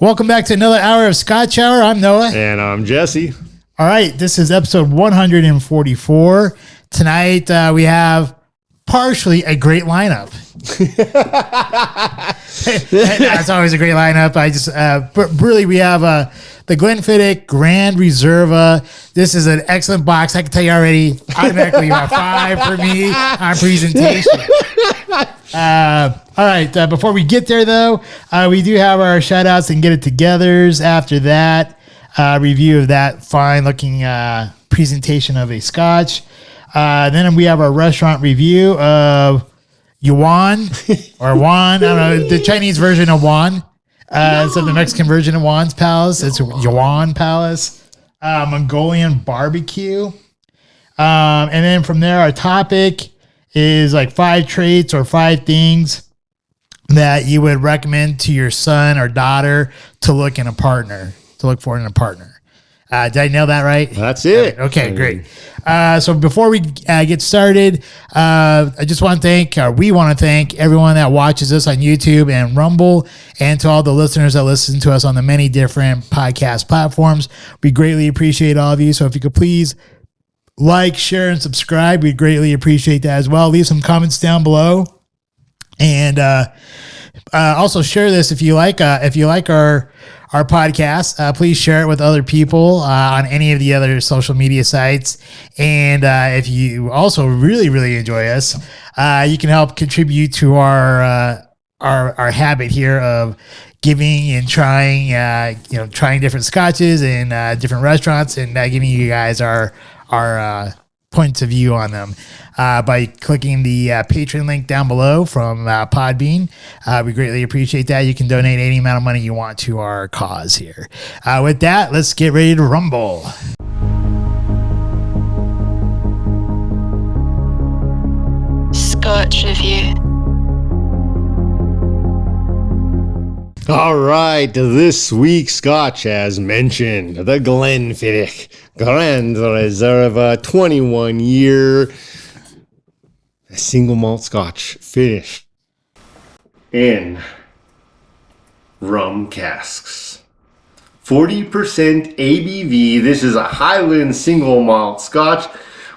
Welcome back to another hour of Scotch Hour. I'm Noah. And I'm Jesse. All right, this is episode 144. Tonight we have partially a great lineup. That's always a great lineup. But really we have the Glenfiddich Gran Reserva. This is an excellent box. I can tell you already, automatically you have 5 for me on presentation. All right, before we get there though, we do have our shout outs and get it togethers after that. Review of that fine looking presentation of a Scotch. Then we have our restaurant review of Yuan or Yuan. I don't know, the Chinese version of Yuan. So the Mexican version of Yuan's Palace. It's Yuan Palace. Mongolian barbecue. And then from there, our topic is like 5 traits or 5 things that you would recommend to your son or daughter to look for in a partner. Did I nail that right? That's it. Okay, great. So before we get started, I just want to we want to thank everyone that watches us on YouTube and Rumble, and to all the listeners that listen to us on the many different podcast platforms. We greatly appreciate all of you. So if you could please like, share, and subscribe, we'd greatly appreciate that as well. Leave some comments down below, and also share this if you like our podcast. Please share it with other people on any of the other social media sites. And if you also really enjoy us, you can help contribute to our habit here of giving and trying different scotches and different restaurants, and giving you guys our points of view on them by clicking the Patron link down below from Podbean. We greatly appreciate that. You can donate any amount of money you want to our cause here. With that, let's get ready to rumble. Scotch Review. All right, this week's Scotch, as mentioned, the Glenfiddich Gran Reserva 21-year single malt Scotch finished in rum casks. 40% ABV. This is a Highland single malt Scotch.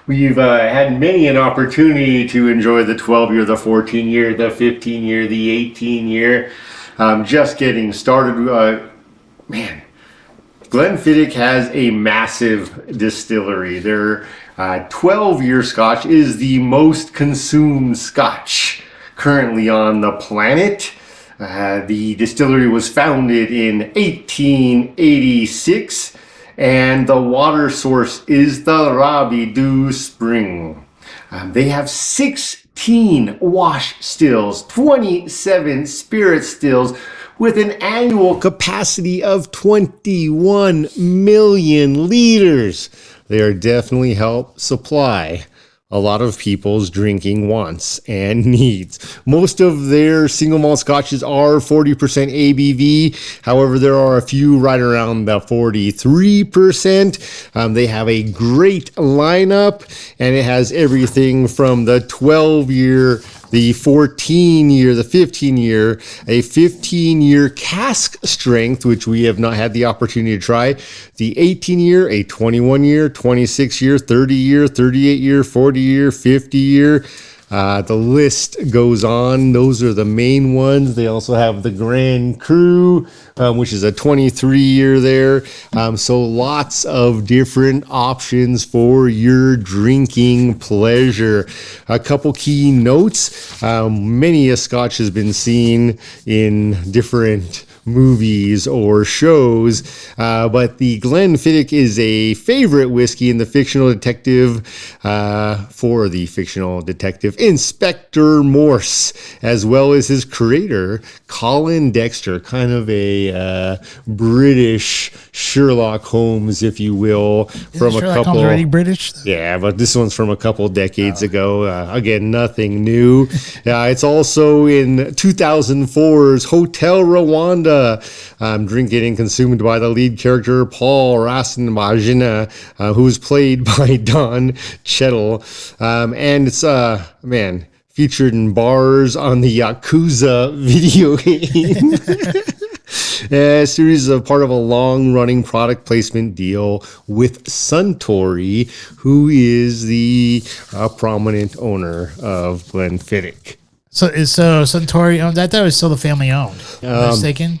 We've had many an opportunity to enjoy the 12-year, the 14-year, the 15-year, the 18-year. Just getting started. Glenfiddich has a massive distillery. Their 12-year Scotch is the most consumed Scotch currently on the planet. The distillery was founded in 1886, and the water source is the Rabi Du Spring. They have 16 wash stills, 27 spirit stills, with an annual capacity of 21 million liters. They are definitely help supply a lot of people's drinking wants and needs. Most of their single malt scotches are 40% ABV. However, there are a few right around the 43%. They have a great lineup, and it has everything from the 12-year, the 14-year, the 15-year, a 15-year cask strength, which we have not had the opportunity to try, the 18-year, a 21-year, 26-year, 30-year, 38-year, 40-year, 50-year. The list goes on. Those are the main ones. They also have the Grand Cru, which is a 23-year there. So lots of different options for your drinking pleasure. A couple key notes. Many a Scotch has been seen in different movies or shows, but the Glenfiddich is a favorite whiskey in the fictional detective for the fictional detective Inspector Morse, as well as his creator Colin Dexter, kind of a British Sherlock Holmes, if you will, from a couple. Holmes already British? Yeah, but this one's from a couple decades ago. Again, nothing new. It's also in 2004's Hotel Rwanda. Getting consumed by the lead character Paul Rasmussen, who's played by Don Cheadle, and it's featured in bars on the Yakuza video game. A series of part of a long-running product placement deal with Suntory, who is the prominent owner of Glenfiddich. So Suntory owned that? That was still the family owned. Am I mistaken?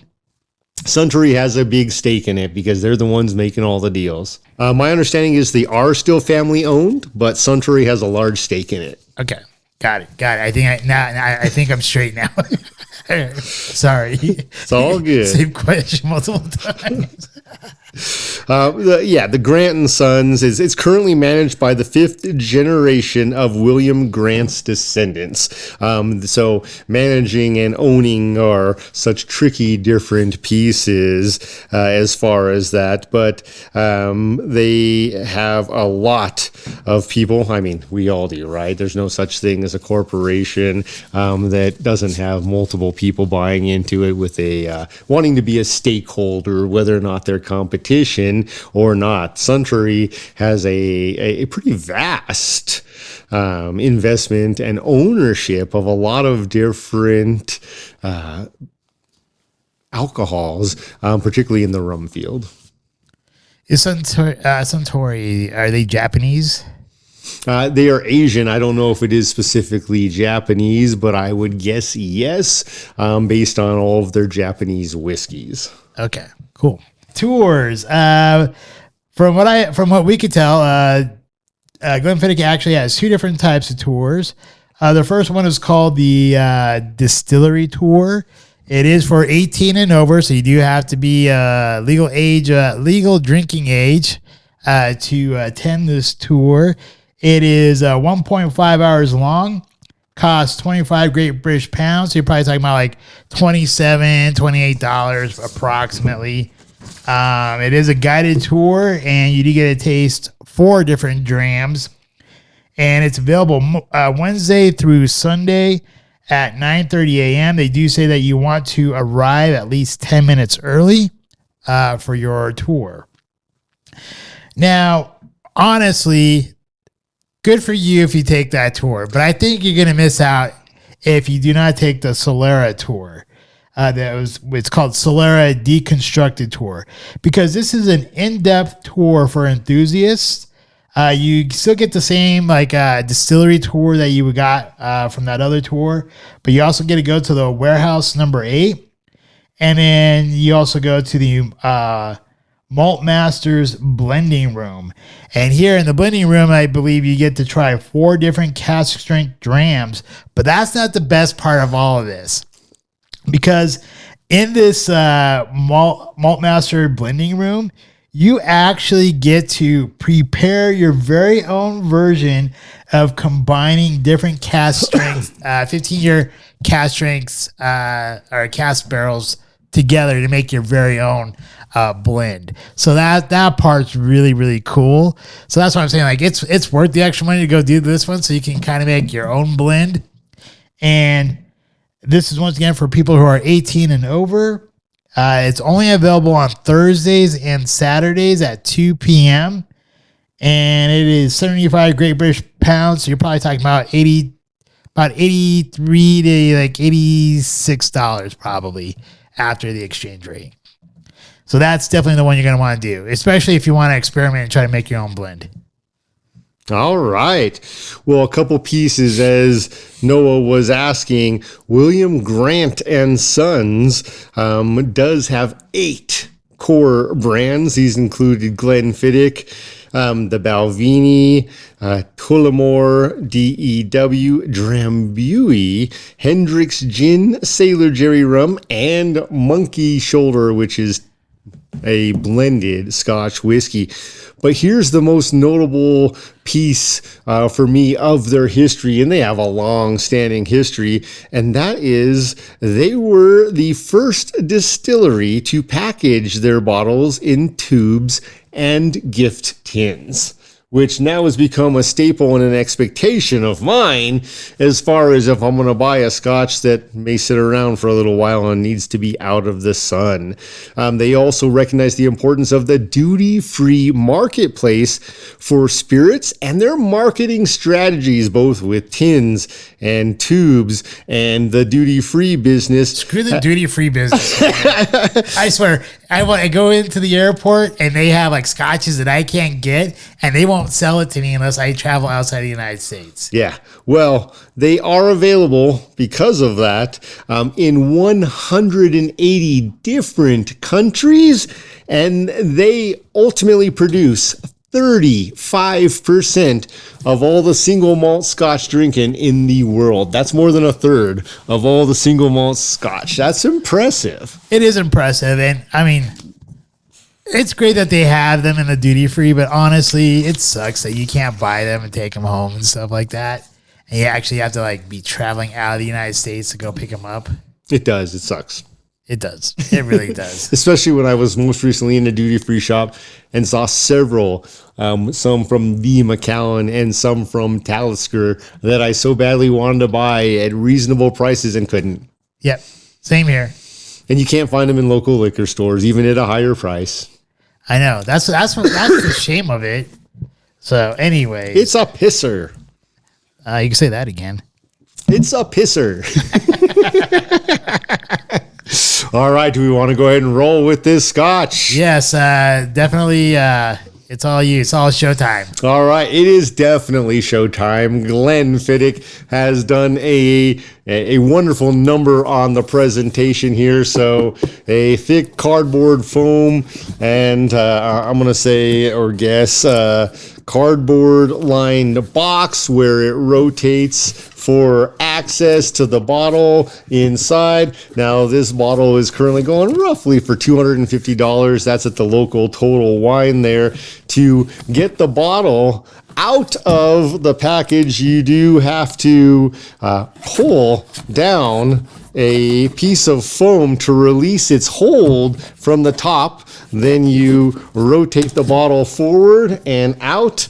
Suntory has a big stake in it because they're the ones making all the deals. My understanding is they are still family owned, but Suntory has a large stake in it. Okay, got it. I think I'm straight now. Sorry, it's all good. Same question multiple times. The Grant and Sons it's currently managed by the fifth generation of William Grant's descendants. So managing and owning are such tricky different pieces as far as that, but they have a lot of people. I mean, we all do, right? There's no such thing as a corporation that doesn't have multiple people buying into it with a wanting to be a stakeholder, whether or not they're competition or not. Suntory has a pretty vast investment and ownership of a lot of different alcohols, particularly in the rum field. Is Suntory, are they Japanese? They are Asian. I don't know if it is specifically Japanese, but I would guess yes, based on all of their Japanese whiskeys. Okay, cool. Tours. From what we could tell, Glenfiddich actually has two different types of tours. The first one is called the distillery tour. It is for 18 and over, so you do have to be legal drinking age to attend this tour. It is 1.5 hours long. Costs 25 Great British pounds. So you're probably talking about like $27, $28 approximately. It is a guided tour, and you do get to taste 4 different drams. And it's available Wednesday through Sunday at 9:30 a.m. They do say that you want to arrive at least 10 minutes early for your tour. Now, honestly, good for you if you take that tour, but I think you're going to miss out if you do not take the Solera tour. It's called Solera Deconstructed Tour, because this is an in-depth tour for enthusiasts. You still get the same distillery tour that you got from that other tour, but you also get to go to the warehouse number 8, and then you also go to the Malt Masters blending room. And here in the blending room, I believe you get to try 4 different cask strength drams, but that's not the best part of all of this. Because in this Malt Master blending room, you actually get to prepare your very own version of combining different cask strengths, 15-year cask strengths or cask barrels together to make your very own blend. So that part's really, really cool. So that's what I'm saying. Like it's worth the extra money to go do this one, so you can kind of make your own blend. And this is once again for people who are 18 and over. It's only available on Thursdays and Saturdays at 2 p.m. And it is 75 Great British pounds. So you're probably talking about $83 to like $86 probably after the exchange rate. So that's definitely the one you're going to want to do, especially if you want to experiment and try to make your own blend. All right. Well, a couple pieces, as Noah was asking. William Grant and Sons does have 8 core brands. These included Glenfiddich, the Balvenie, Tullamore, DEW, Drambuie, Hendrick's Gin, Sailor Jerry Rum, and Monkey Shoulder, which is a blended Scotch whiskey. But here's the most notable piece for me of their history, and they have a long-standing history, and that is they were the first distillery to package their bottles in tubes and gift tins. which now has become a staple and an expectation of mine as far as if I'm going to buy a Scotch that may sit around for a little while and needs to be out of the sun. They also recognize the importance of the duty-free marketplace for spirits and their marketing strategies, both with tins and tubes and the duty-free business. Screw the duty-free business. I swear, I go into the airport and they have like scotches that I can't get, and they won't sell it to me unless I travel outside the United States. Yeah, well, they are available because of that in 180 different countries, and they ultimately produce 35% of all the single malt Scotch drinking in the world. That's more than a third of all the single malt Scotch. That's impressive. It is impressive, and I mean, it's great that they have them in the duty free, but honestly, it sucks that you can't buy them and take them home and stuff like that. And you actually have to like be traveling out of the United States to go pick them up. It does. It sucks. It does. It really does. Especially when I was most recently in a duty-free shop and saw several, some from the Macallan and some from Talisker that I so badly wanted to buy at reasonable prices and couldn't. Yep. Same here. And you can't find them in local liquor stores, even at a higher price. I know. That's the shame of it. So anyway. It's a pisser. You can say that again. It's a pisser. All right, do we want to go ahead and roll with this Scotch? Yes, definitely. It's all you. It's all showtime. All right, it is definitely showtime. Glenfiddich has done a wonderful number on the presentation here. So a thick cardboard foam, and I'm going to say or guess cardboard lined box where it rotates for access to the bottle inside. Now this bottle is currently going roughly for $250. That's at the local Total Wine there. To get the bottle out of the package, you do have to pull down a piece of foam to release its hold from the top. Then you rotate the bottle forward and out,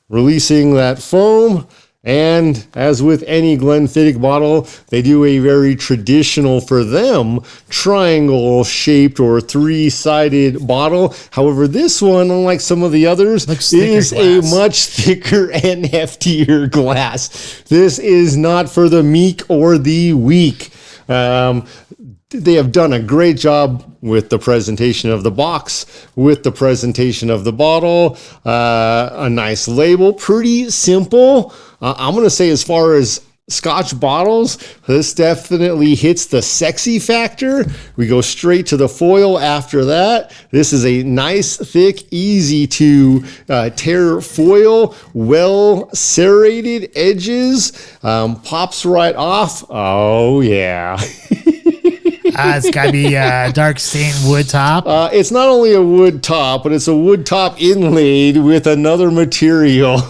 releasing that foam. And as with any Glenfiddich bottle, they do a very traditional, for them, triangle-shaped or three-sided bottle. However, this one, unlike some of the others, is a much thicker and heftier glass. This is not for the meek or the weak. They have done a great job with the presentation of the box, with the presentation of the bottle, a nice label, pretty simple. I'm going to say as far as Scotch bottles, this definitely hits the sexy factor. We go straight to the foil after that. This is a nice, thick, easy to tear foil, well serrated edges, pops right off. Oh, yeah. It's got to be dark stained wood top. It's not only a wood top, but it's a wood top inlaid with another material.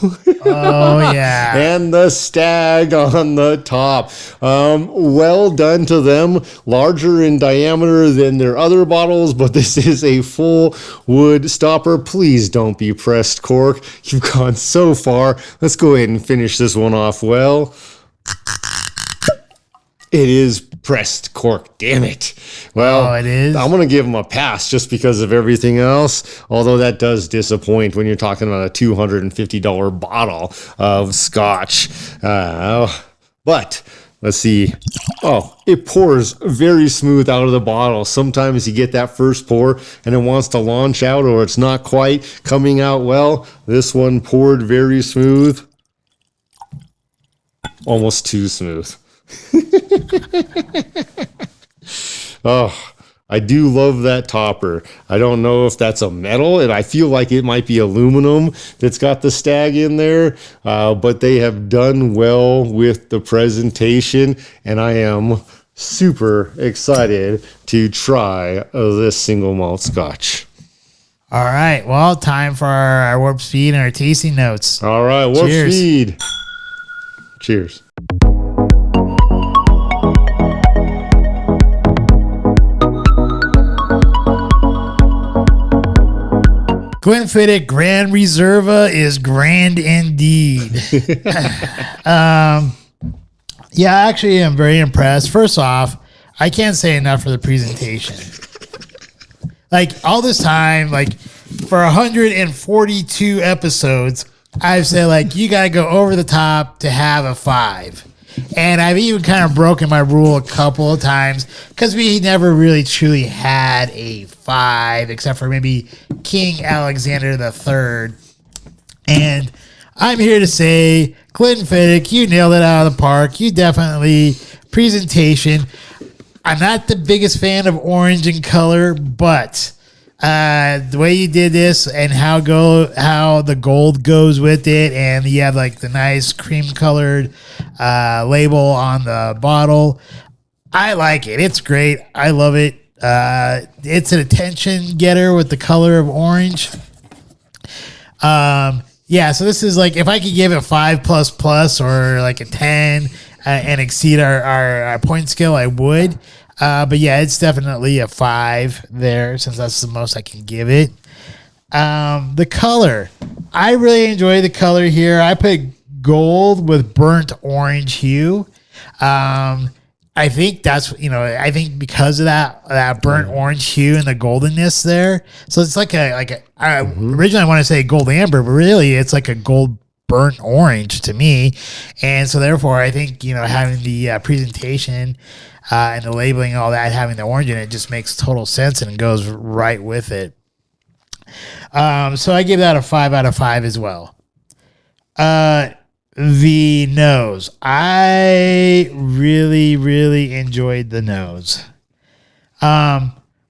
Oh, yeah. And the stag on the top. Well done to them. Larger in diameter than their other bottles, but this is a full wood stopper. Please don't be pressed cork. You've gone so far. Let's go ahead and finish this one off well. It is pressed cork, damn it. Well, it is. I'm going to give them a pass just because of everything else, although that does disappoint when you're talking about a $250 bottle of Scotch. But let's see. Oh, it pours very smooth out of the bottle. Sometimes you get that first pour and it wants to launch out, or it's not quite coming out well. This one poured very smooth. Almost too smooth. Oh, I do love that topper. I don't know if that's a metal, and I feel like it might be aluminum that's got the stag in there, but they have done well with the presentation, and I am super excited to try this single malt Scotch. All right. Well, time for our warp speed and our tasting notes. All right, warp speed. Cheers. Glenfiddich Gran Reserva is grand indeed. Yeah, actually, I'm very impressed. First off, I can't say enough for the presentation. Like, all this time, like, for 142 episodes, I've said, like, you got to go over the top to have a 5. And I've even kind of broken my rule a couple of times because we never really truly had a 5, except for maybe King Alexander III. And I'm here to say, Glenfiddich, you nailed it out of the park. You definitely, presentation. I'm not the biggest fan of orange in color, but the way you did this and how the gold goes with it, and you have like the nice cream colored label on the bottle. I like it. It's great. I love it. It's an attention getter with the color of orange. Yeah, so this is like, if I could give it 5++ or like a 10 and exceed our point scale, I would. But yeah, it's definitely a 5 there, since that's the most I can give it. The color, I really enjoy the color here. I put gold with burnt orange hue. I think that's, I think because of that burnt orange hue and the goldenness there. So it's like originally I want to say gold amber, but really it's like a gold burnt orange to me. And so therefore I think, having the presentation and the labeling and all that, having the orange in it just makes total sense and goes right with it. So I give that a 5 out of 5 as well. The nose. I really, really enjoyed the nose.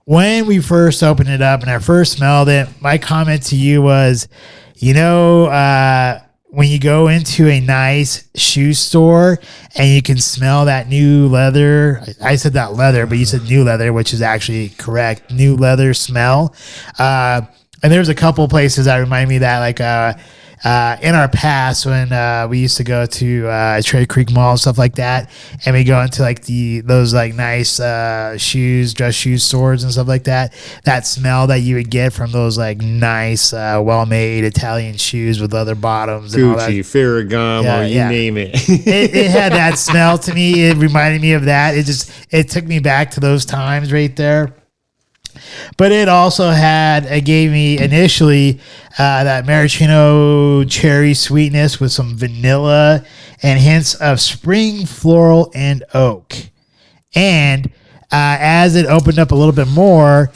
When we first opened it up and I first smelled it, my comment to you was, when you go into a nice shoe store and you can smell that new leather, I said that leather, but you said new leather, which is actually correct. New leather smell. And there's a couple places that remind me of that, like, in our past when we used to go to Cherry Creek Mall and stuff like that, and we go into like those like nice dress shoe stores and stuff like that, that smell that you would get from those like nice well-made Italian shoes with leather bottoms and all that. Gucci, Ferragamo, you name it. It had that smell to me. It reminded me of that. It took me back to those times right there. But it also gave me initially that maraschino cherry sweetness with some vanilla and hints of spring, floral, and oak. And as it opened up a little bit more,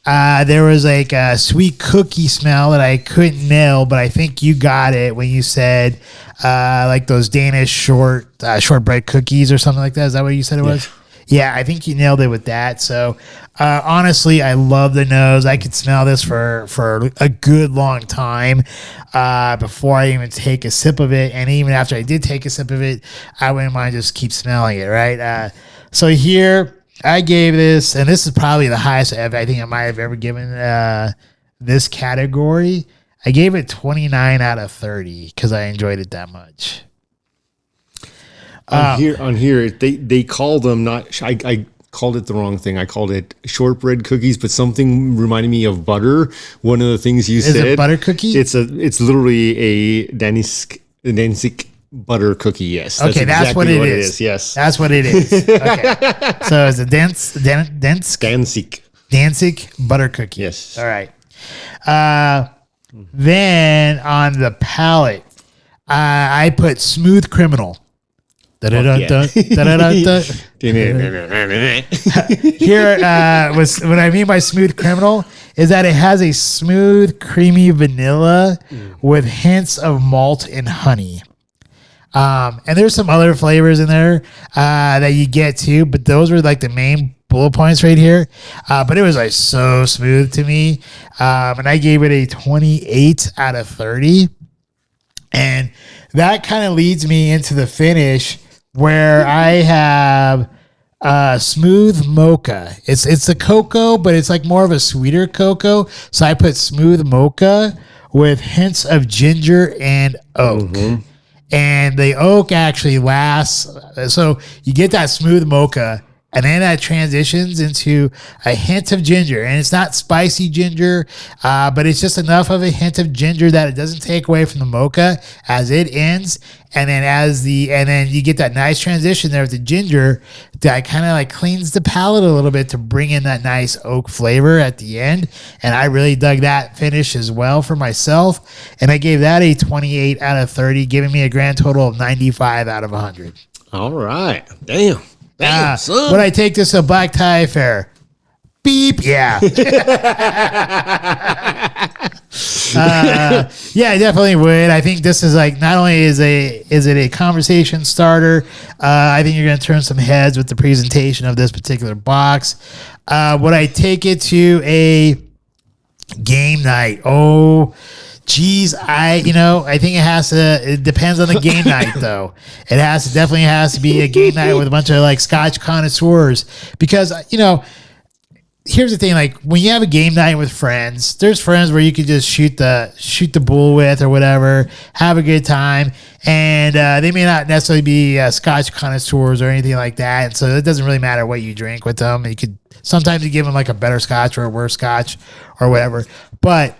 there was like a sweet cookie smell that I couldn't nail, but I think you got it when you said like those Danish shortbread cookies or something like that. Is that what you said it was? Yeah, I think you nailed it with that. So, honestly, I love the nose. I could smell this for a good long time before I even take a sip of it. And even after I did take a sip of it, I wouldn't mind just keep smelling it, right? So here, I gave this, and this is probably the highest I think I might have ever given this category. I gave it 29 out of 30 because I enjoyed it that much. On here, they call them not. I called it the wrong thing. I called it shortbread cookies, but something reminded me of butter. One of the things you said, is it butter cookie? It's literally a Danish butter cookie. Yes. Okay, that's what it is. Yes, that's what it is. Okay, so it's a Danzig butter cookie. Yes. All right. Then on the palate, I put Smooth Criminal. Here was what I mean by Smooth Criminal is that it has a smooth, creamy vanilla with hints of malt and honey. And there's some other flavors in there that you get too, but those were like the main bullet points right here. But it was like so smooth to me. And I gave it a 28 out of 30. And that kind of leads me into the finish, where I have smooth mocha. It's a cocoa, but it's like more of a sweeter cocoa. So I put smooth mocha with hints of ginger and oak. Mm-hmm. And the oak actually lasts. So you get that smooth mocha, And then that transitions into a hint of ginger. And it's not spicy ginger, but it's just enough of a hint of ginger that it doesn't take away from the mocha as it ends. And then you get that nice transition there with the ginger that kind of like cleans the palate a little bit to bring in that nice oak flavor at the end. And I really dug that finish as well for myself. And I gave that a 28 out of 30, giving me a grand total of 95 out of 100. All right. Damn, son. Would I take this to a black tie affair? Beep. Yeah. Yeah, I definitely would. I think this is like, not only is it a conversation starter, I think you're going to turn some heads with the presentation of this particular box. Would I take it to a game night? Oh, geez, I think it depends on the game night though. Definitely has to be a game night with a bunch of like Scotch connoisseurs, because, here's the thing, like when you have a game night with friends, there's friends where you could just shoot the bull with or whatever, have a good time. And they may not necessarily be Scotch connoisseurs or anything like that. And so it doesn't really matter what you drink with them. Sometimes you give them like a better Scotch or a worse Scotch or whatever. But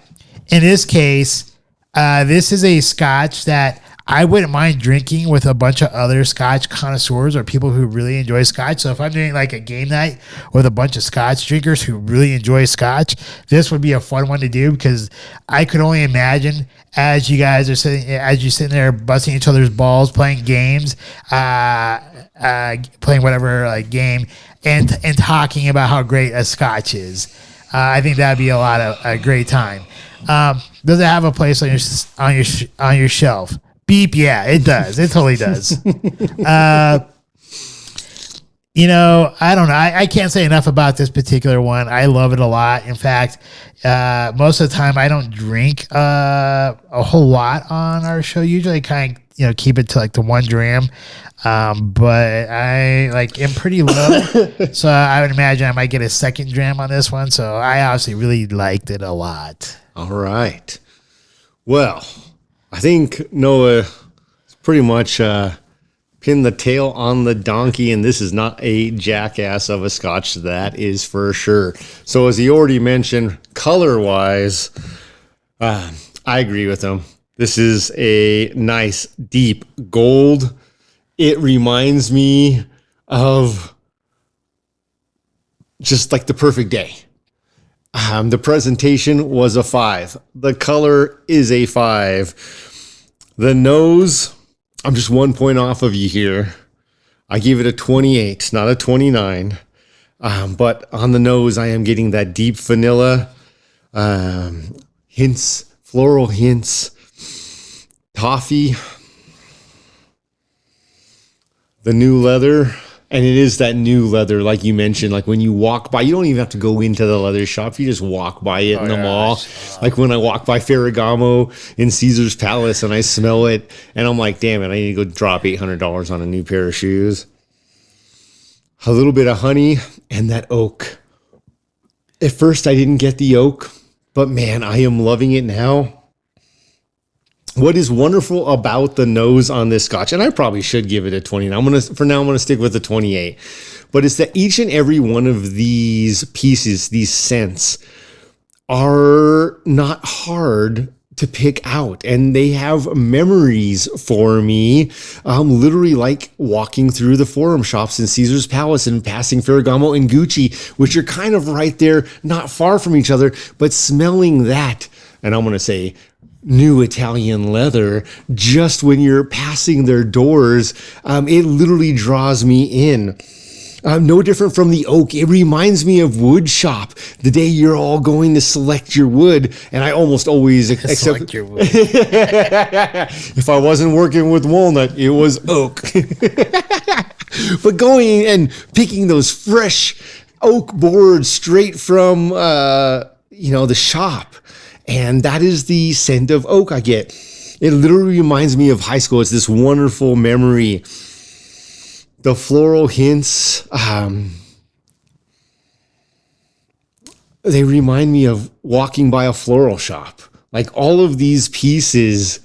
in this case, this is a Scotch that I wouldn't mind drinking with a bunch of other Scotch connoisseurs or people who really enjoy Scotch. So if I'm doing like a game night with a bunch of Scotch drinkers who really enjoy Scotch, this would be a fun one to do, because I could only imagine as you're sitting there busting each other's balls, playing games, playing whatever like game, and talking about how great a Scotch is. I think that'd be a great time. Does it have a place on your shelf? Beep. Yeah, it does. It totally does. I don't know. I can't say enough about this particular one. I love it a lot. In fact, most of the time I don't drink a whole lot on our show. Usually I kind of, keep it to like the 1 dram. But I am pretty low. So I would imagine I might get a 2nd dram on this one. So I obviously really liked it a lot. All right. Well, I think Noah pretty much pinned the tail on the donkey, and this is not a jackass of a Scotch, that is for sure. So as he already mentioned, color-wise, I agree with him. This is a nice, deep gold. It reminds me of just like the perfect day. The presentation was a 5. The color is a 5. The nose, I'm just 1 point off of you here. I give it a 28, not a 29. But on the nose, I am getting that deep vanilla, hints, floral hints, toffee, the new leather. And it is that new leather, like you mentioned, like when you walk by, you don't even have to go into the leather shop. You just walk by it in the mall. Like when I walk by Ferragamo in Caesar's Palace and I smell it and I'm like, damn it, I need to go drop $800 on a new pair of shoes. A little bit of honey and that oak. At first I didn't get the oak, but man, I am loving it now. What is wonderful about the nose on this Scotch, and I probably should give it a 20. I'm going to stick with the 28. But it's that each and every one of these pieces, these scents, are not hard to pick out, and they have memories for me. Literally like walking through the forum shops in Caesar's Palace and passing Ferragamo and Gucci, which are kind of right there, not far from each other, but smelling that, and I'm going to say new Italian leather, just when you're passing their doors, it literally draws me in. No different from the oak. It reminds me of wood shop, the day you're all going to select your wood. And I almost always Select your wood. If I wasn't working with walnut, it was oak. But going and picking those fresh oak boards straight from, the shop. And that is the scent of oak I get. It literally reminds me of high school. It's this wonderful memory. The floral hints, they remind me of walking by a floral shop. Like all of these pieces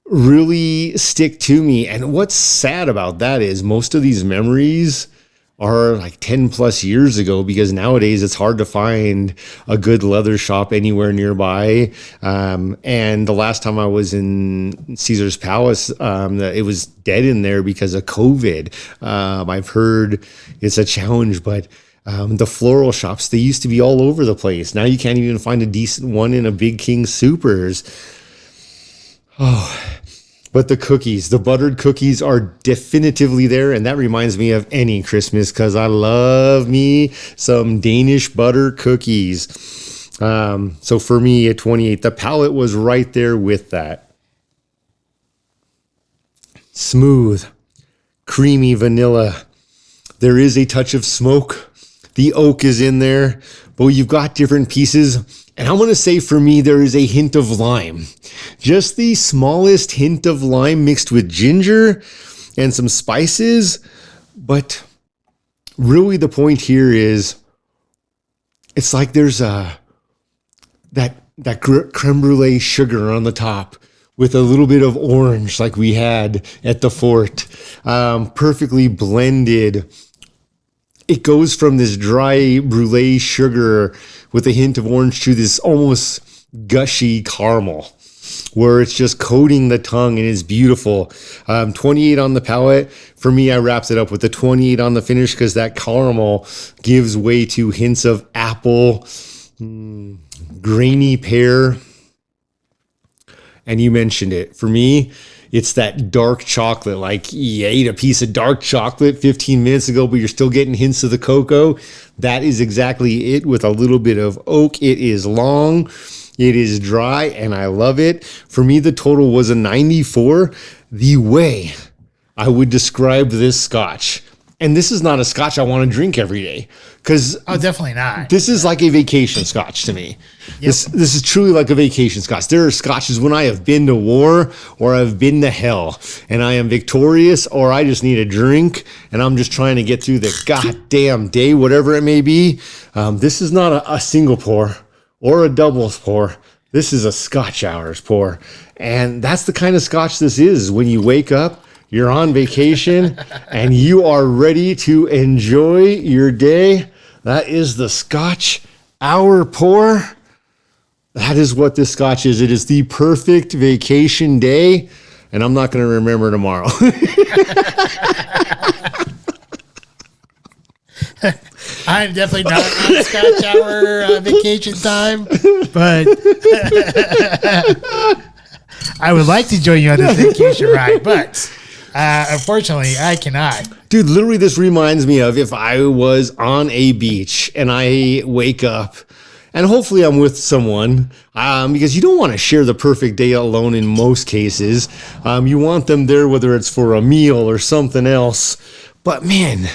really stick to me. And what's sad about that is most of these memories are like 10 plus years ago, because nowadays it's hard to find a good leather shop anywhere nearby. And the last time I was in Caesar's Palace, it was dead in there because of COVID. I've heard it's a challenge, but the floral shops, they used to be all over the place. Now you can't even find a decent one in a Big King Supers. Oh, but the cookies, the buttered cookies are definitively there. And that reminds me of any Christmas, because I love me some Danish butter cookies. So for me at 28, the palate was right there with that. Smooth, creamy vanilla. There is a touch of smoke. The oak is in there, but you've got different pieces. And I'm going to say for me, there is a hint of lime. Just the smallest hint of lime mixed with ginger and some spices. But really the point here is, it's like there's that creme brulee sugar on the top with a little bit of orange like we had at the fort. Perfectly blended. It goes from this dry brulee sugar with a hint of orange to this almost gushy caramel, where it's just coating the tongue and it's beautiful. 28 on the palate. For me, I wrapped it up with the 28 on the finish, because that caramel gives way to hints of apple, grainy pear. And you mentioned it. For me, it's that dark chocolate. Like you ate a piece of dark chocolate 15 minutes ago, but you're still getting hints of the cocoa. That is exactly it, with a little bit of oak. It is long, it is dry, and I love it. For me, the total was a 94. The way I would describe this Scotch, and this is not a Scotch I want to drink every day, because definitely not. This is like a vacation Scotch to me. Yep. This is truly like a vacation Scotch. There are Scotches when I have been to war or I've been to hell and I am victorious, or I just need a drink and I'm just trying to get through the goddamn day, whatever it may be. This is not a single pour or a doubles pour. This is a Scotch Hours pour. And that's the kind of Scotch this is. When you wake up, you're on vacation, and you are ready to enjoy your day. That is the Scotch Hour pour. That is what this Scotch is. It is the perfect vacation day, and I'm not going to remember tomorrow. I'm definitely not on Scotch Hour vacation time, but I would like to join you on this vacation ride, but unfortunately, I cannot. Dude, literally, this reminds me of if I was on a beach and I wake up, and hopefully I'm with someone, because you don't want to share the perfect day alone in most cases. You want them there, whether it's for a meal or something else. But man,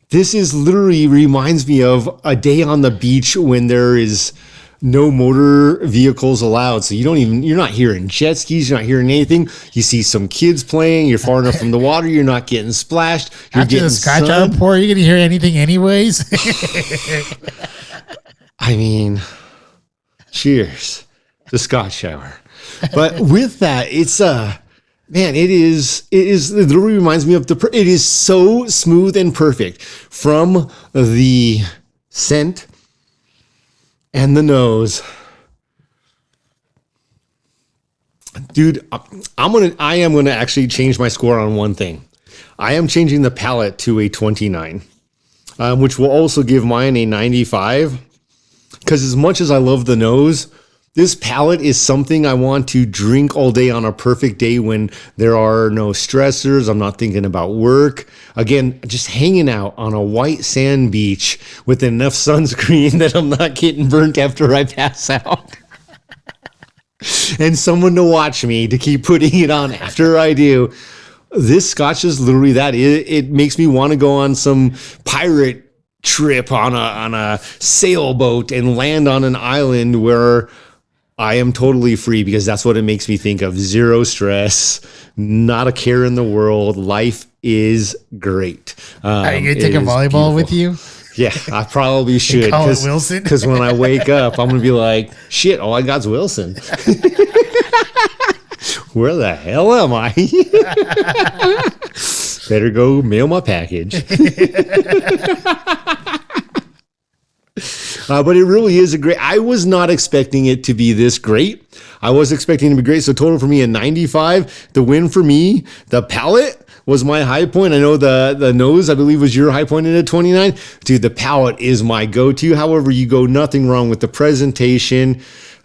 this is literally reminds me of a day on the beach when there is no motor vehicles allowed. So you're not hearing jet skis, you're not hearing anything. You see some kids playing, you're far enough from the water, you're not getting splashed. You're After getting the Scotch Hour pour, you're going to hear anything anyways? I mean, cheers to Scotch Hour. But with that, it's man, it literally reminds me of it is so smooth and perfect from the scent and the nose. Dude, I am gonna actually change my score on one thing. I am changing the palate to a 29, which will also give mine a 95. Because as much as I love the nose, this palate is something I want to drink all day on a perfect day when there are no stressors. I'm not thinking about work. Again, just hanging out on a white sand beach with enough sunscreen that I'm not getting burnt after I pass out. And someone to watch me to keep putting it on after I do. This Scotch is literally that. It makes me want to go on some pirate trip on a sailboat and land on an island where I am totally free, because that's what it makes me think of. Zero stress, not a care in the world. Life is great. Are you going to take a volleyball with you? Yeah, I probably should. Call it Wilson? Because when I wake up, I'm going to be like, shit, all I got's Wilson. Where the hell am I? Better go mail my package. But it really is I was not expecting it to be this great. I was expecting it to be great. So total for me a 95. The win for me, the palate was my high point. I know the nose, I believe, was your high point at 29. Dude, the palate is my go-to. However, you go nothing wrong with the presentation.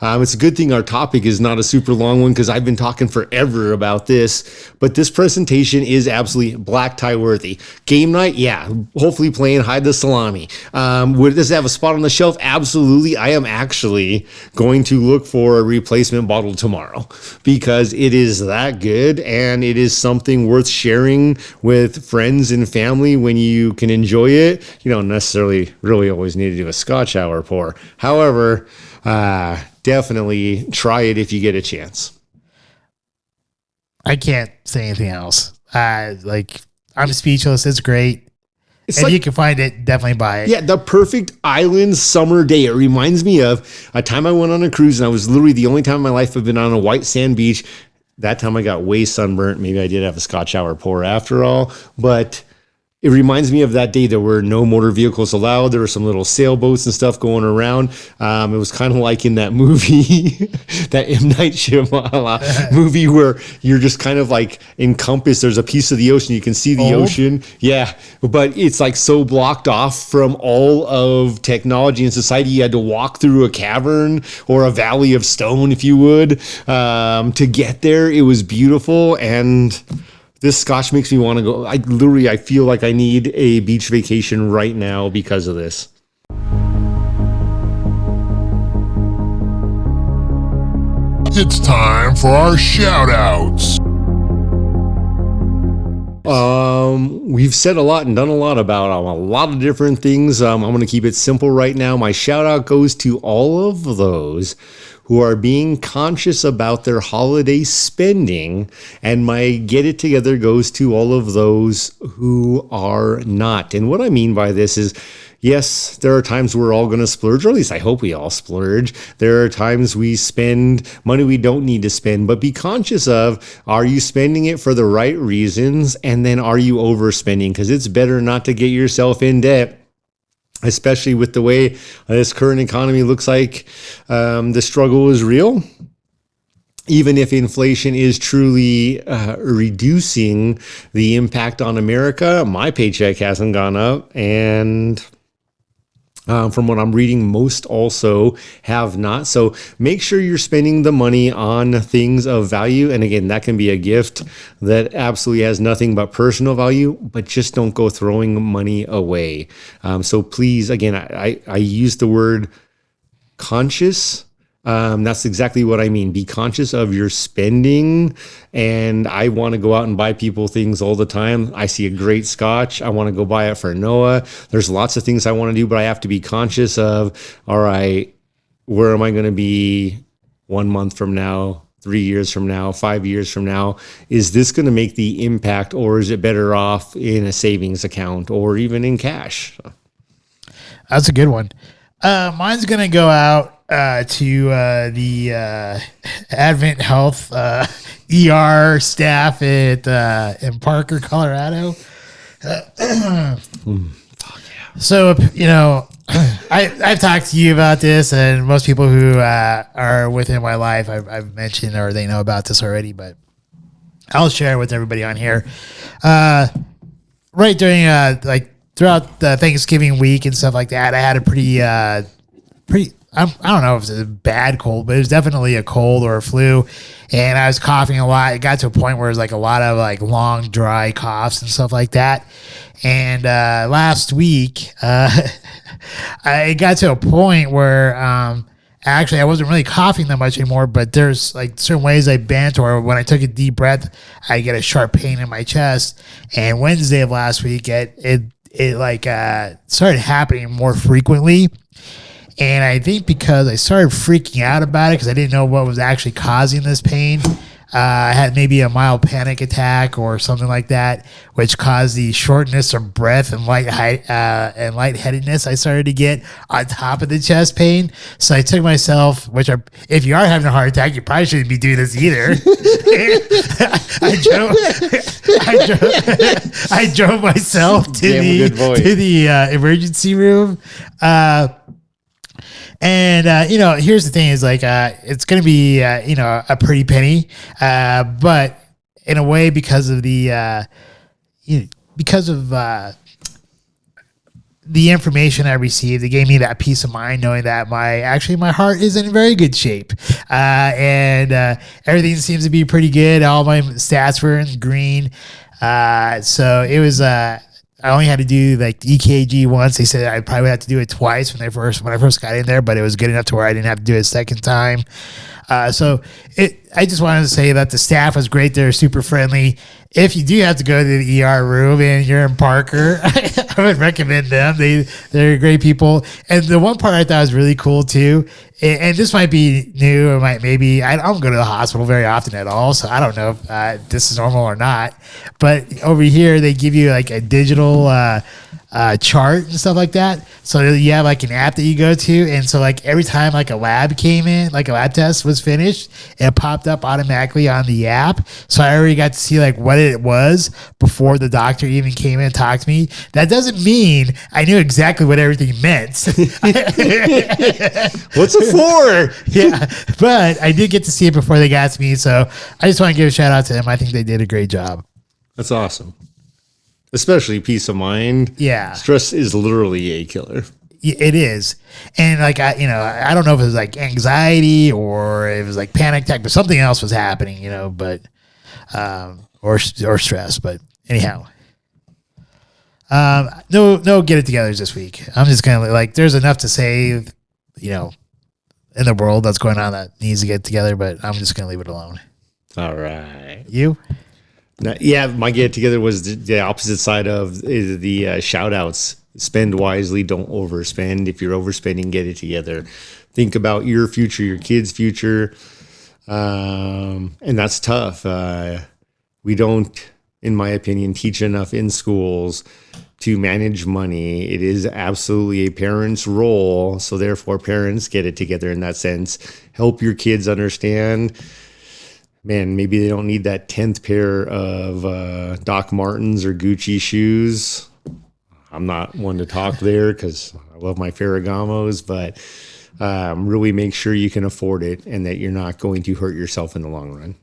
It's a good thing our topic is not a super long one because I've been talking forever about this. But this presentation is absolutely black tie worthy. Game night, yeah. Hopefully playing hide the salami. Does it have a spot on the shelf? Absolutely. I am actually going to look for a replacement bottle tomorrow because it is that good and it is something worth sharing with friends and family when you can enjoy it. You don't necessarily really always need to do a Scotch Hour pour. However, definitely try it if you get a chance. I can't say anything else. I'm speechless. It's great. If you can find it, definitely buy it. Yeah, the perfect island summer day. It reminds me of a time I went on a cruise, and I was literally the only time in my life I've been on a white sand beach. That time I got way sunburnt. Maybe I did have a Scotch Hour pour after all, but it reminds me of that day. There were no motor vehicles allowed. There were some little sailboats and stuff going around. It was kind of like in that movie, that M. Night Shyamalan movie where you're just kind of like encompassed. There's a piece of the ocean. You can see the ocean. Yeah. But it's like so blocked off from all of technology and society. You had to walk through a cavern or a valley of stone, if you would, to get there. It was beautiful. And this Scotch makes me want to go. I feel like I need a beach vacation right now because of this. It's time for our shout outs. We've said a lot and done a lot about a lot of different things. I'm going to keep it simple right now. My shout out goes to all of those who are being conscious about their holiday spending, and my get it together goes to all of those who are not. And what I mean by this is, yes, there are times we're all going to splurge, or at least I hope we all splurge. There are times we spend money we don't need to spend, but be conscious of, are you spending it for the right reasons? And then are you overspending? Because it's better not to get yourself in debt, especially with the way this current economy looks like. The struggle is real. Even if inflation is truly reducing the impact on America, my paycheck hasn't gone up. And from what I'm reading, most also have not. So make sure you're spending the money on things of value. And again, that can be a gift that absolutely has nothing but personal value, but just don't go throwing money away. So please, again, I use the word conscious. That's exactly what I mean. Be conscious of your spending. And I want to go out and buy people things all the time. I see a great Scotch. I want to go buy it for Noah. There's lots of things I want to do, but I have to be conscious of, all right, where am I going to be 1 month from now, 3 years from now, 5 years from now? Is this going to make the impact, or is it better off in a savings account or even in cash? That's a good one. Mine's going to go out to the Advent Health ER staff in Parker, Colorado. So, I've talked to you about this, and most people who are within my life, I've mentioned, or they know about this already, but I'll share it with everybody on here. Right during throughout the Thanksgiving week and stuff like that, I had a pretty I don't know if it's a bad cold, but it was definitely a cold or a flu. And I was coughing a lot. It got to a point where it was like a lot of like long, dry coughs and stuff like that. And last week, I got to a point where actually I wasn't really coughing that much anymore, but there's like certain ways I bent, or when I took a deep breath, I get a sharp pain in my chest. And Wednesday of last week, it started happening more frequently. And I think because I started freaking out about it, because I didn't know what was actually causing this pain, I had maybe a mild panic attack or something like that, which caused the shortness of breath and lightheadedness I started to get on top of the chest pain. So I took myself, if you are having a heart attack, you probably shouldn't be doing this either. I drove myself to the emergency room. Here's the thing is like, it's going to be, a pretty penny. But in a way, because of the information I received, it gave me that peace of mind knowing that my heart is in very good shape. And everything seems to be pretty good. All my stats were in green. So it was, I only had to do like EKG once. They said I probably have to do it twice when I first got in there, but it was good enough to where I didn't have to do it a second time. I just wanted to say that the staff was great. They're super friendly. If you do have to go to the ER room and you're in Parker, I would recommend them. They're great people. And the one part I thought was really cool too, and this might be new or I don't go to the hospital very often at all, so I don't know if this is normal or not. But over here, they give you like a digital chart and stuff like that. So you have like an app that you go to, and so like every time like a lab came in, like a lab test was finished, it popped up automatically on the app. So I already got to see like what it was before the doctor even came in and talked to me. That doesn't mean I knew exactly what everything meant. What's it for? Yeah, but I did get to see it before they got to me. So I just want to give a shout out to them. I think they did a great job. That's awesome. Especially peace of mind. Yeah. Stress is literally a killer. It is. And like, I don't know if it was like anxiety or it was like panic attack, but something else was happening, but, or stress, but anyhow, no get it togethers this week. I'm just kind of like, there's enough to say, in the world that's going on that needs to get together, but I'm just going to leave it alone. All right. You? Yeah, my get together was the opposite side of the shout outs. Spend wisely, don't overspend. If you're overspending, get it together. Think about your future, your kids' future. And that's tough. We don't, in my opinion, teach enough in schools to manage money. It is absolutely a parent's role. So therefore, parents get it together in that sense. Help your kids understand. Man, maybe they don't need that 10th pair of Doc Martens or Gucci shoes. I'm not one to talk there because I love my Ferragamos, but really make sure you can afford it and that you're not going to hurt yourself in the long run.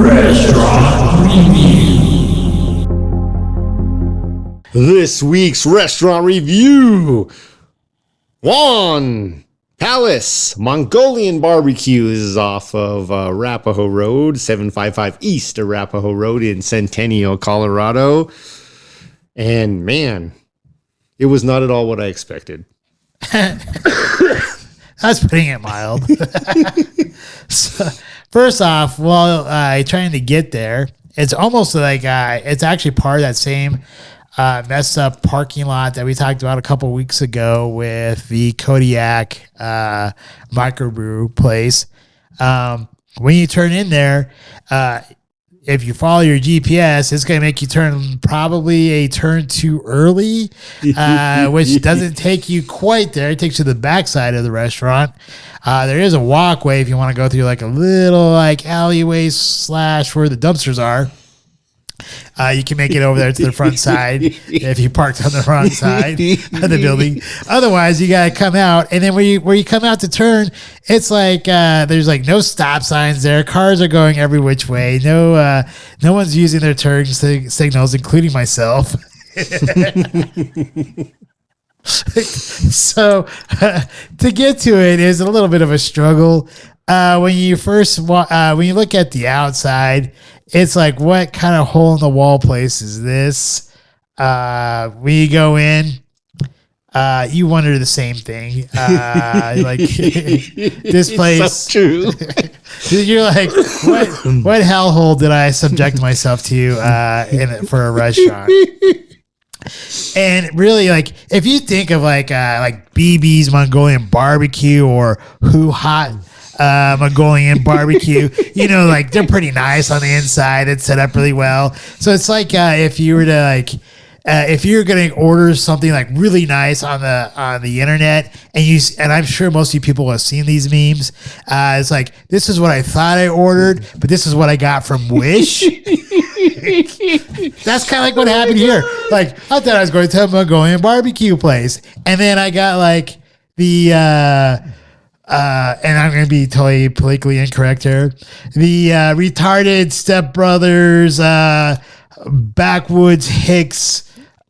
Restaurant Review. This week's restaurant review. Yuan Palace Mongolian Barbecue is off of Arapahoe Road, 755 East Arapahoe Road in Centennial, Colorado. And man, it was not at all what I expected. That's putting it mild. So, first off, while trying to get there, it's almost like it's actually part of that same messed up parking lot that we talked about a couple weeks ago with the Kodiak microbrew place. When you turn in there, if you follow your GPS, it's going to make you turn probably a turn too early, which doesn't take you quite there. It takes you to the backside of the restaurant. There is a walkway if you want to go through like a little like alleyway / where the dumpsters are. You can make it over there to the front side if you parked on the wrong side of the building. Otherwise, you got to come out. And then where you come out to turn, it's like there's like no stop signs there. Cars are going every which way. No one's using their turn signals, including myself. So to get to it is a little bit of a struggle. When you look at the outside, it's like, what kind of hole in the wall place is this? When you go in, you wonder the same thing. Like this place, So true. You're like, what hellhole did I subject myself to for a restaurant? And really, like, if you think of like BB's Mongolian barbecue or Who Hot Mongolian barbecue, you know, like they're pretty nice on the inside. It's set up really well. So it's like if you were to if you're going to order something like really nice on the internet, and I'm sure most of you people have seen these memes. It's like, this is what I thought I ordered, but this is what I got from Wish. That's kind of like what happened here. Like, I thought I was going to a Mongolian barbecue place, and then I got like the and I'm going to be totally politically incorrect here. The retarded stepbrothers, backwoods Hicks,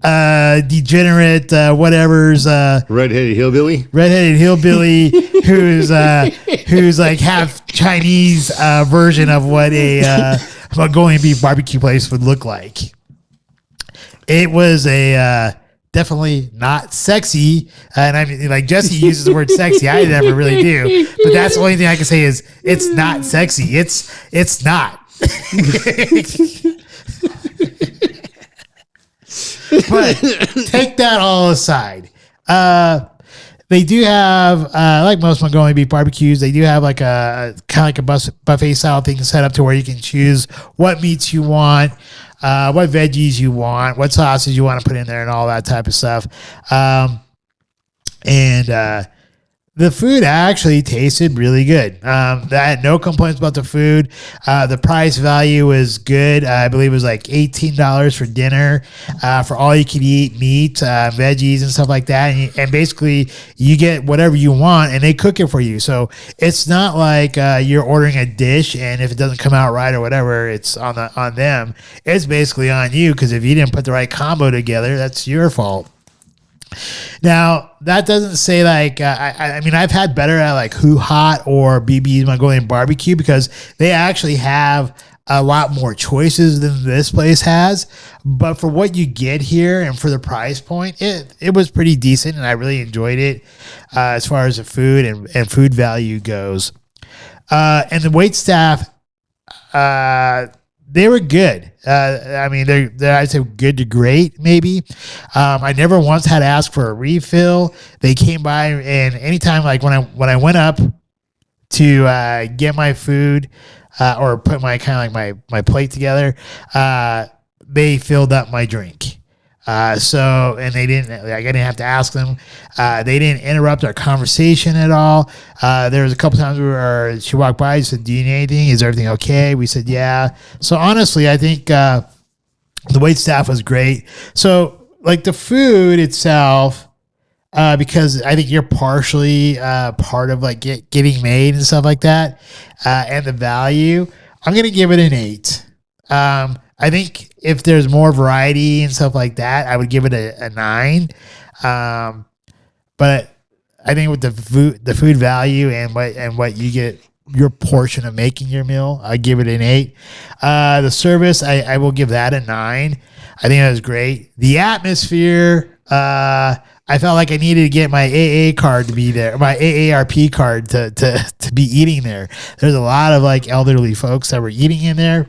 degenerate, whatever's redheaded hillbilly who's like half Chinese version of what a Mongolian beef barbecue place would look like. It was a definitely not sexy, and I mean, like, Jesse uses the word sexy. I never really do, but that's the only thing I can say is it's not sexy. It's not. But take that all aside. They do have, like most Mongolian beef barbecues, they do have like a kind of like a buffet style thing set up to where you can choose what meats you want, what veggies you want, what sauces you want to put in there, and all that type of stuff. And the food actually tasted really good. I had no complaints about the food. The price value was good. I believe it was like $18 for dinner, for all you could eat meat, veggies and stuff like that. And basically you get whatever you want and they cook it for you. So it's not like you're ordering a dish and if it doesn't come out right or whatever, it's on them. It's basically on you, because if you didn't put the right combo together, that's your fault. Now, that doesn't say like, I mean, I've had better at like Who Hot or BB's Mongolian barbecue, because they actually have a lot more choices than this place has. But for what you get here and for the price point, it was pretty decent, and I really enjoyed it as far as the food and food value goes. And the wait staff, they were good. I mean, they're I'd say good to great, maybe. I never once had to ask for a refill. They came by, and anytime, like when I went up to get my food or put my kind of like my plate together, they filled up my drink. So, and they didn't, like, I didn't have to ask them. They didn't interrupt our conversation at all. There was a couple times where she walked by and said, "Do you need anything? Is everything okay?" We said, "Yeah." So honestly, I think, the wait staff was great. So like the food itself, because I think you're partially, part of like getting made and stuff like that. And the value, I'm going to give it an 8. I think if there's more variety and stuff like that, I would give it a 9. But I think with the food value and what you get your portion of making your meal, I give it an 8. The service, I will give that a 9. I think that was great. The atmosphere, I felt like I needed to get my AA card to be there, my AARP card to be eating there. There's a lot of like elderly folks that were eating in there.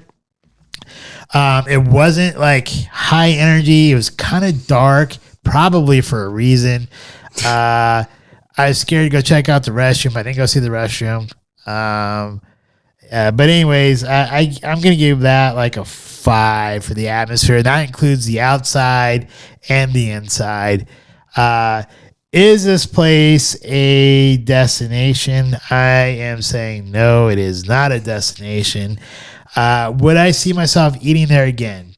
It wasn't like high energy. It was kind of dark, probably for a reason. I was scared to go check out the restroom. I didn't go see the restroom. But anyways, I'm going to give that like a 5 for the atmosphere. That includes the outside and the inside. Is this place a destination? I am saying no, it is not a destination. Would I see myself eating there again?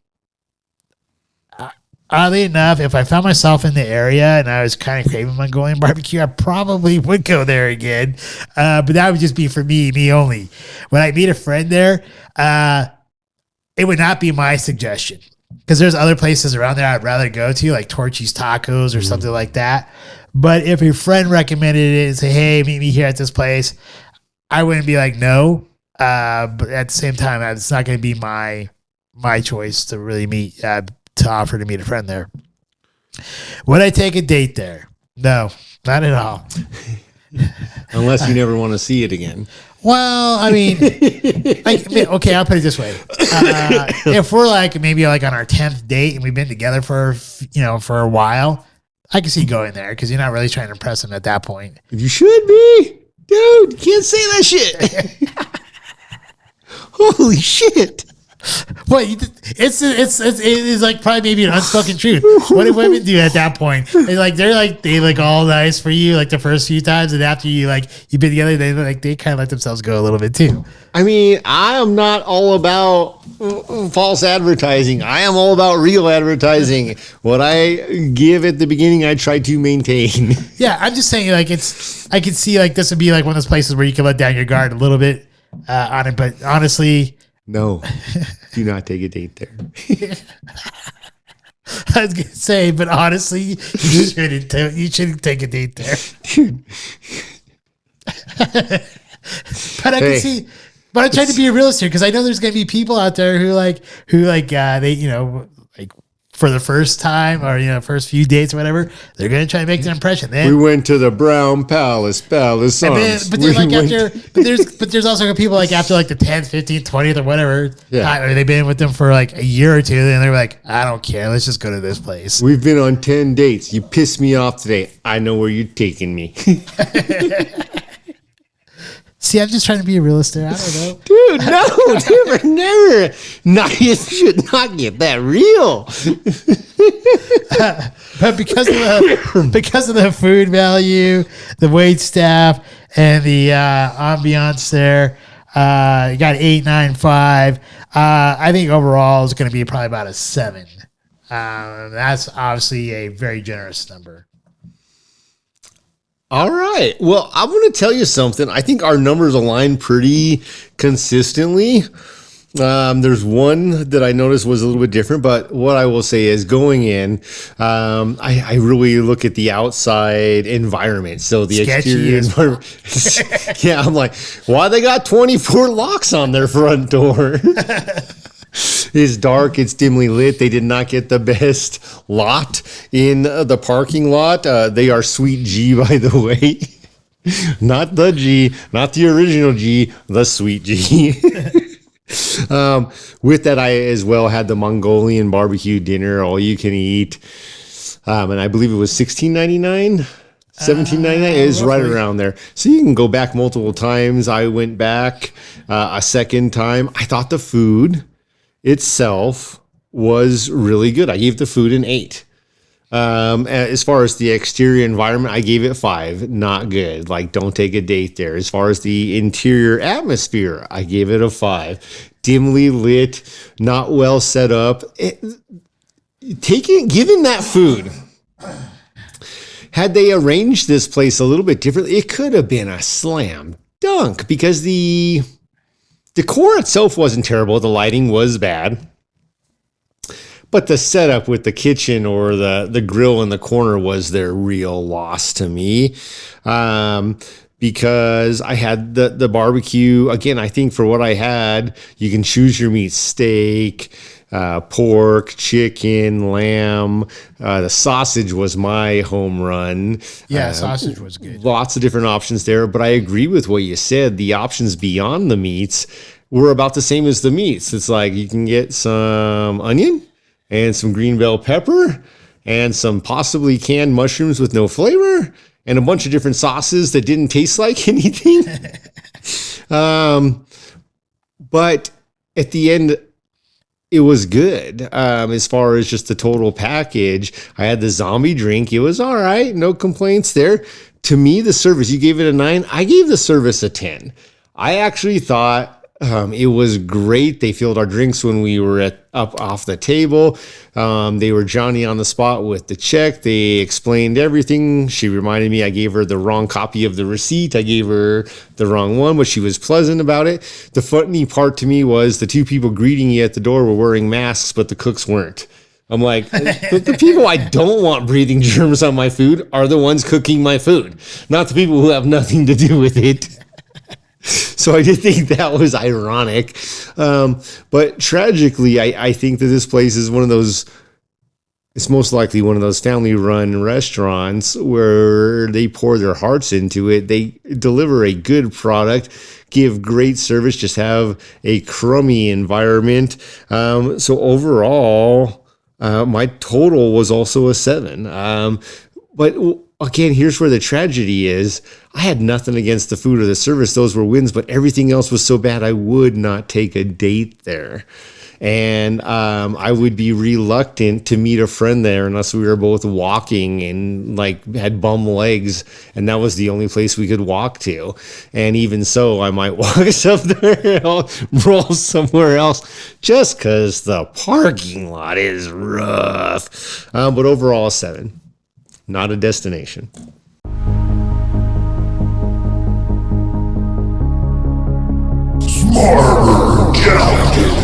Oddly enough, if I found myself in the area and I was kind of craving Mongolian barbecue, I probably would go there again. But that would just be for me only. When I meet a friend there, it would not be my suggestion, because there's other places around there I'd rather go to, like Torchy's Tacos or something like that. But if a friend recommended it and say, "Hey, meet me here at this place," I wouldn't be like, no. But at the same time, it's not going to be my choice to really meet, to offer to meet a friend there. Would I take a date there? No, not at all. Unless you never want to see it again. Well, I mean, okay, I'll put it this way. If we're like maybe like on our 10th date and we've been together for a while, I can see going there because you're not really trying to impress him at that point. You should be. Dude, you can't say that shit. Holy shit. What it's like probably maybe an unspoken truth. What do women do at that point? They're all nice for you like the first few times, and after you've been together, they kind of let themselves go a little bit too. I mean, I am not all about false advertising. I am all about real advertising. What I give at the beginning, I try to maintain. Yeah, I'm just saying I could see this would be like one of those places where you can let down your guard a little bit on it, but honestly. No, do not take a date there. I was gonna say, but honestly, you shouldn't take a date there. Dude. But I can see, but I'm trying to be a realist here because I know there's gonna be people out there who for the first time or farst few dates or whatever, they're gonna try to make their impression. Then we went to the Brown Palace Arms. But there's also people like after like the 10th, 15th, 20th or whatever. Yeah. They've been with them for like a year or two, and they're like, I don't care. Let's just go to this place. We've been on 10 dates. You pissed me off today. I know where you're taking me. See, I'm just trying to be a realist there. I don't know. Dude, no, never. You should not get that real. But because of the food value, the wait staff, and the ambiance there, you got 8.95. I think overall it's going to be probably about a 7. That's obviously a very generous number. All right. Well, I'm going to tell you something. I think our numbers align pretty consistently. There's one that I noticed was a little bit different, but what I will say is going in, I really look at the outside environment. So the exterior environment. Yeah, I'm like, why they got 24 locks on their front door? It's dark. It's dimly lit. They did not get the best lot in the parking lot. They are Sweet G, by the way. Not the G, not the original G, the Sweet G. With that, I as well had the Mongolian barbecue dinner, all you can eat. And I believe it was $16.99. $17.99 is right around there. So you can go back multiple times. I went back a second time. I thought the food itself was really good. I gave the food an 8. As far as the exterior environment, I gave it 5. Not good. Like, don't take a date there. As far as the interior atmosphere, I gave it a 5. Dimly lit, not well set up. Given that food, had they arranged this place a little bit differently, it could have been a slam dunk because the decor itself wasn't terrible. The lighting was bad. But the setup with the kitchen or the grill in the corner was their real loss to me. Because I had the barbecue. Again, I think for what I had, you can choose your meat: steak, pork, chicken, lamb. The sausage was my home run. Yeah, sausage was good. Lots of different options there. But I agree with what you said. The options beyond the meats were about the same as the meats. It's like you can get some onion and some green bell pepper and some possibly canned mushrooms with no flavor and a bunch of different sauces that didn't taste like anything. But at the end, it was good. As far as just the total package, I had the zombie drink. It was all right. No complaints there. To me, the service, you gave it a 9. I gave the service a 10. I actually thought it was great. They filled our drinks when we were up off the table. They were Johnny on the spot with the check. They explained everything. She reminded me I gave her the wrong copy of the receipt. I gave her the wrong one, but she was pleasant about it. The funny part to me was the 2 people greeting you at the door were wearing masks, but the cooks weren't. I'm like, the people I don't want breathing germs on my food are the ones cooking my food, not the people who have nothing to do with it. So I did think that was ironic. But tragically, I think that this place is one of those it's most likely one of those family-run restaurants where they pour their hearts into it. They deliver a good product, give great service, just have a crummy environment. So overall, my total was also a 7. But again, here's where the tragedy is. I had nothing against the food or the service. Those were wins, but everything else was so bad I would not take a date there. And I would be reluctant to meet a friend there unless we were both walking and like had bum legs, and that was the only place we could walk to. And even so, I might walk up there and roll somewhere else just because the parking lot is rough. But overall, a 7. Not a destination. Smarter challenges.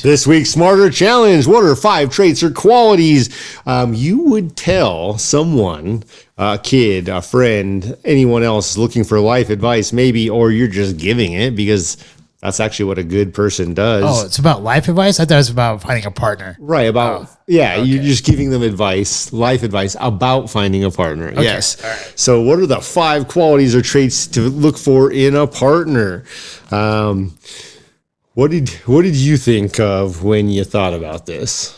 This week's Smarter Challenge. What are 5 traits or qualities you would tell someone, a kid, a friend, anyone else looking for life advice maybe, or you're just giving it because that's actually what a good person does. Oh, it's about life advice? I thought it was about finding a partner. Right, about, okay. You're just giving them advice, life advice about finding a partner. Okay. Yes. All right. So what are the 5 qualities or traits to look for in a partner? What did you think of when you thought about this?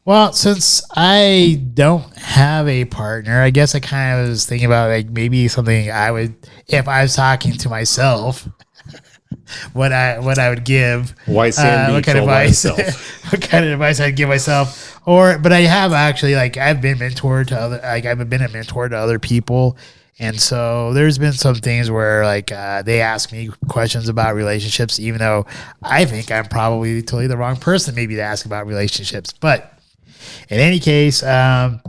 Well, since I don't have a partner, I guess I kind of was thinking about like maybe something I would, if I was talking to myself, what I would give. White sand beach, what kind of advice? What kind of advice I'd give myself? But I have actually I've been a mentor to other people. And so there's been some things where they ask me questions about relationships, even though I think I'm probably totally the wrong person maybe to ask about relationships. But in any case, I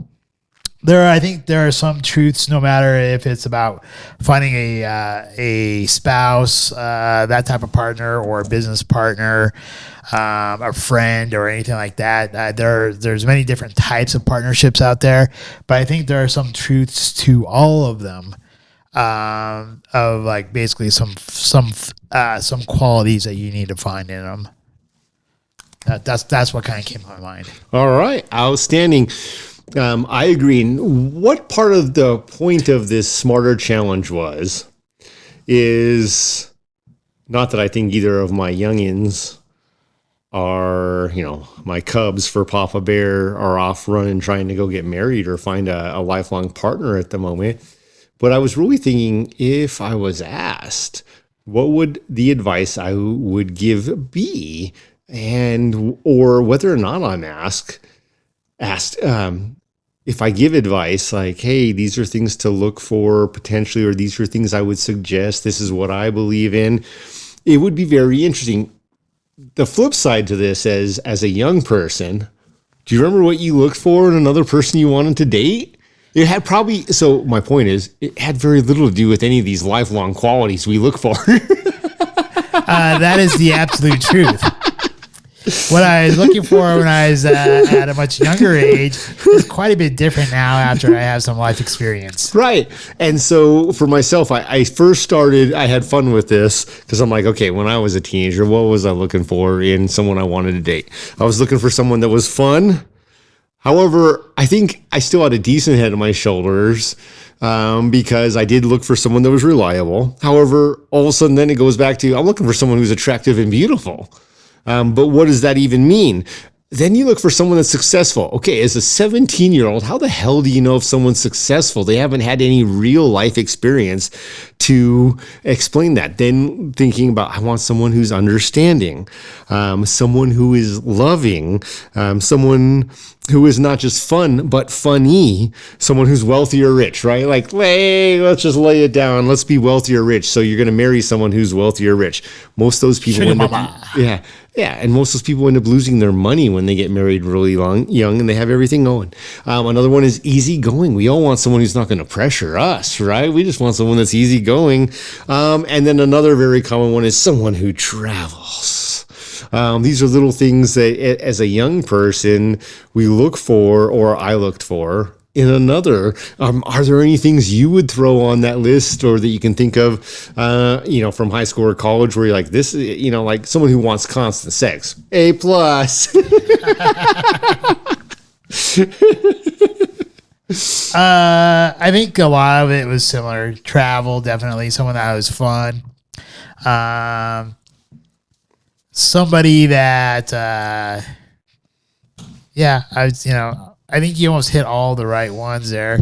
think there are some truths, no matter if it's about finding a spouse, that type of partner, or a business partner, a friend, or anything like that. There's many different types of partnerships out there, but I think there are some truths to all of them, of like basically some qualities that you need to find in them. That's what kind of came to my mind. All right, outstanding. I agree. What part of the point of this Smarter Challenge is not that I think either of my youngins are, my cubs for Papa Bear are off running trying to go get married or find a lifelong partner at the moment. But I was really thinking, if I was asked, what would the advice I would give be? Or whether or not I'm asked, if I give advice like, hey, these are things to look for potentially, or these are things I would suggest, this is what I believe in, it would be very interesting. The flip side to this as a young person, do you remember what you looked for in another person you wanted to date? It had so my point is, it had very little to do with any of these lifelong qualities we look for. That is the absolute truth. What I was looking for when I was at a much younger age is quite a bit different now after I have some life experience. Right. And so for myself, I first started, I had fun with this because I'm like, okay, when I was a teenager, what was I looking for in someone I wanted to date? I was looking for someone that was fun. However, I think I still had a decent head on my shoulders because I did look for someone that was reliable. However, all of a sudden then it goes back to, I'm looking for someone who's attractive and beautiful. But what does that even mean? Then you look for someone that's successful. Okay, as a 17-year-old, how the hell do you know if someone's successful? They haven't had any real life experience to explain that. Then thinking about, I want someone who's understanding, someone who is loving, someone who is not just fun, but funny, someone who's wealthy or rich, right? Like, hey, let's just lay it down. Let's be wealthy or rich. So you're going to marry someone who's wealthy or rich. Most of those people end up, and most of those people end up losing their money when they get married really young, and they have everything going. Another one is easygoing. We all want someone who's not going to pressure us, right? We just want someone that's easygoing. And then another very common one is someone who travels. These are little things that as a young person we look for, or I looked for, in another. Are there any things you would throw on that list or that you can think of, from high school or college where you're like, this, like someone who wants constant sex? A plus. I think a lot of it was similar. Travel, definitely. Someone that was fun. Somebody that, I think you almost hit all the right ones there.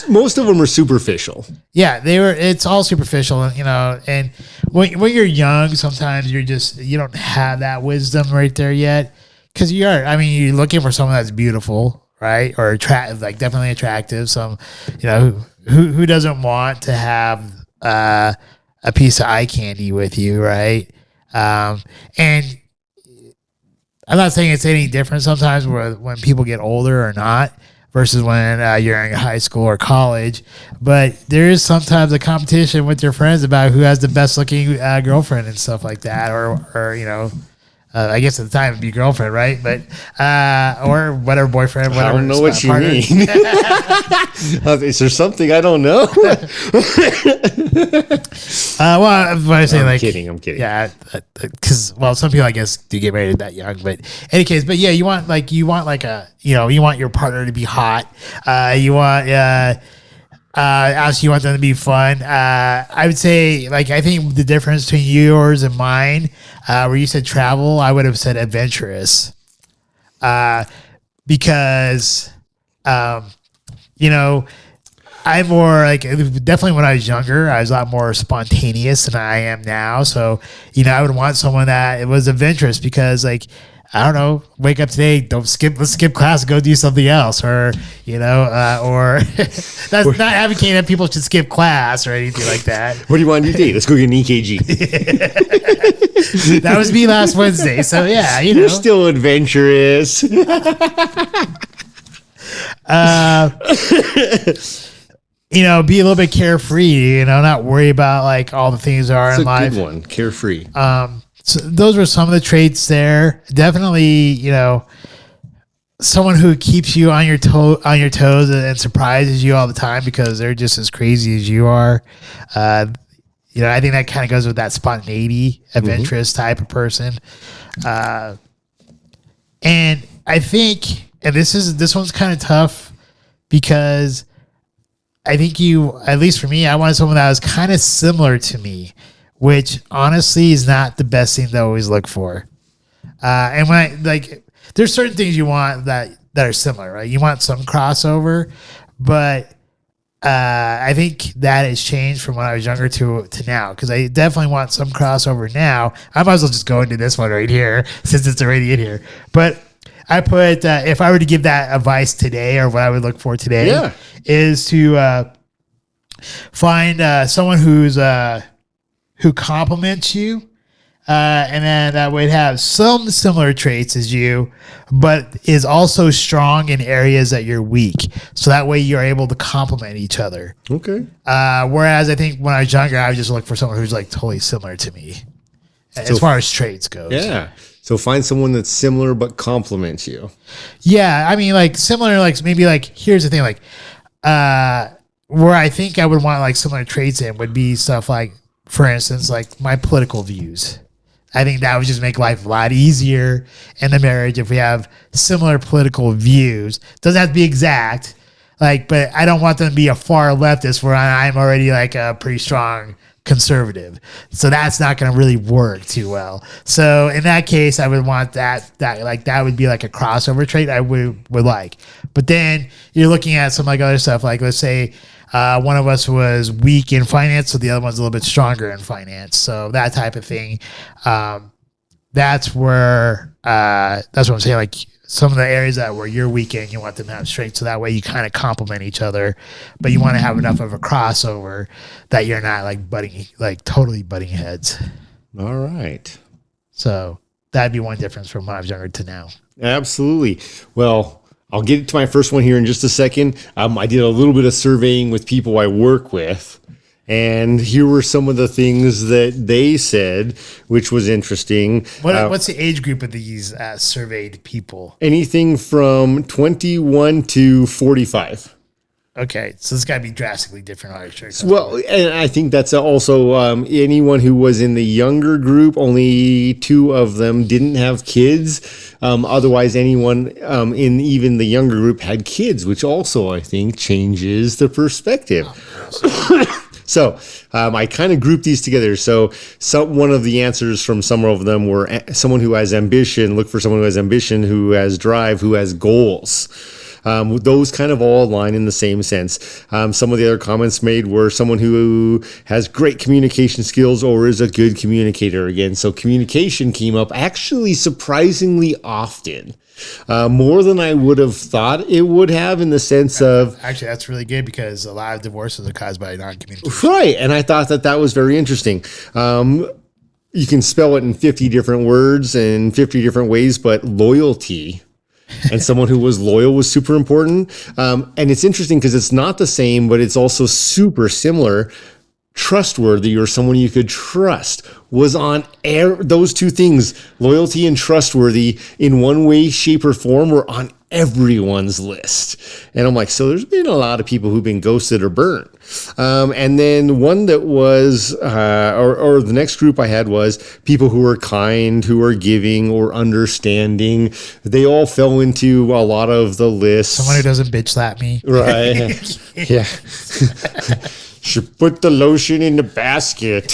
Most of them are superficial. Yeah, it's all superficial, and when you're young, sometimes you don't have that wisdom right there yet. Cause you're looking for someone that's beautiful, right? Or definitely attractive. Some, who doesn't want to have, a piece of eye candy with you, right? And I'm not saying it's any different sometimes when people get older or not versus when you're in high school or college. But there is sometimes a competition with your friends about who has the best looking girlfriend and stuff like that. Or I guess at the time it'd be girlfriend, right? But or whatever, boyfriend, whatever. I don't know what you mean. Is there something I don't know? When I say I'm kidding. Yeah, because some people I guess do get married that young, but in any case, but yeah, you want you want your partner to be hot. Obviously you want them to be fun. I would say I think the difference between yours and mine, where you said travel, I would have said adventurous, because I'm more definitely when I was younger, I was a lot more spontaneous than I am now. So, I would want someone that it was adventurous because I don't know, wake up today, let's skip class and go do something else. Or, or that's not advocating that people should skip class or anything like that. What do you want to do today? Let's go get an EKG. That was me last Wednesday. So yeah, You're still adventurous. Be a little bit carefree, not worry about all the things there are in life. That's a good one, carefree. So those were some of the traits there. Definitely, someone who keeps you on your toes and surprises you all the time because they're just as crazy as you are. I think that kind of goes with that spontaneity, adventurous type of person. And I think, and this one's kind of tough because I think at least for me, I wanted someone that was kind of similar to me, which honestly is not the best thing to always look for. And when there's certain things you want that are similar, right? You want some crossover, but I think that has changed from when I was younger to now, because I definitely want some crossover now. I might as well just go into this one right here since it's already in here. But I put, if I were to give that advice today, or what I would look for today, is to find someone who compliments you, and then that would have some similar traits as you, but is also strong in areas that you're weak. So that way you're able to complement each other. Okay. Whereas I think when I was younger, I would just look for someone who's totally similar to me as far as traits goes. Yeah. So find someone that's similar but complements you. Yeah. I mean, similar, maybe here's the thing, where I think I would want similar traits in would be stuff for instance, my political views. I think that would just make life a lot easier in the marriage if we have similar political views. Doesn't have to be exact, but I don't want them to be a far leftist where I'm already a pretty strong conservative. So that's not going to really work too well. So in that case, I would want that would be a crossover trait I would like. But then you're looking at some other stuff, let's say one of us was weak in finance, so the other one's a little bit stronger in finance. So that type of thing. That's what I'm saying. Some of the areas where you're weak in, you want them to have strength, so that way you kind of complement each other, but you want to have enough of a crossover that you're not totally butting heads. All right. So that'd be one difference from when I was younger to now. Absolutely. Well, I'll get to my first one here in just a second. I did a little bit of surveying with people I work with, and here were some of the things that they said, which was interesting. What's the age group of these surveyed people? Anything from 21 to 45. Okay, so it's got to be drastically different. All right, sure. Well, and I think that's also anyone who was in the younger group, only 2 of them didn't have kids. Otherwise, anyone in even the younger group had kids, which also, I think, changes the perspective. So I kind of grouped these together. So one of the answers from some of them were someone who has ambition, look for someone who has ambition, who has drive, who has goals. Those kind of all align in the same sense. Some of the other comments made were someone who has great communication skills or is a good communicator again. So communication came up actually surprisingly often, more than I would have thought it would have, in the sense of... Actually, that's really good because a lot of divorces are caused by non-communication. Right, and I thought that was very interesting. You can spell it in 50 different words and 50 different ways, but loyalty... and someone who was loyal was super important. And it's interesting because it's not the same, but it's also super similar. Trustworthy, or someone you could trust, was on those 2 things, loyalty and trustworthy, in one way, shape, or form, were on everyone's list. And I'm like, so there's been a lot of people who've been ghosted or burnt. And then one that was, or the next group I had was people who were kind, who were giving or understanding. They all fell into a lot of the lists. Someone who doesn't bitch slap me. Right. Yeah. Should put the lotion in the basket.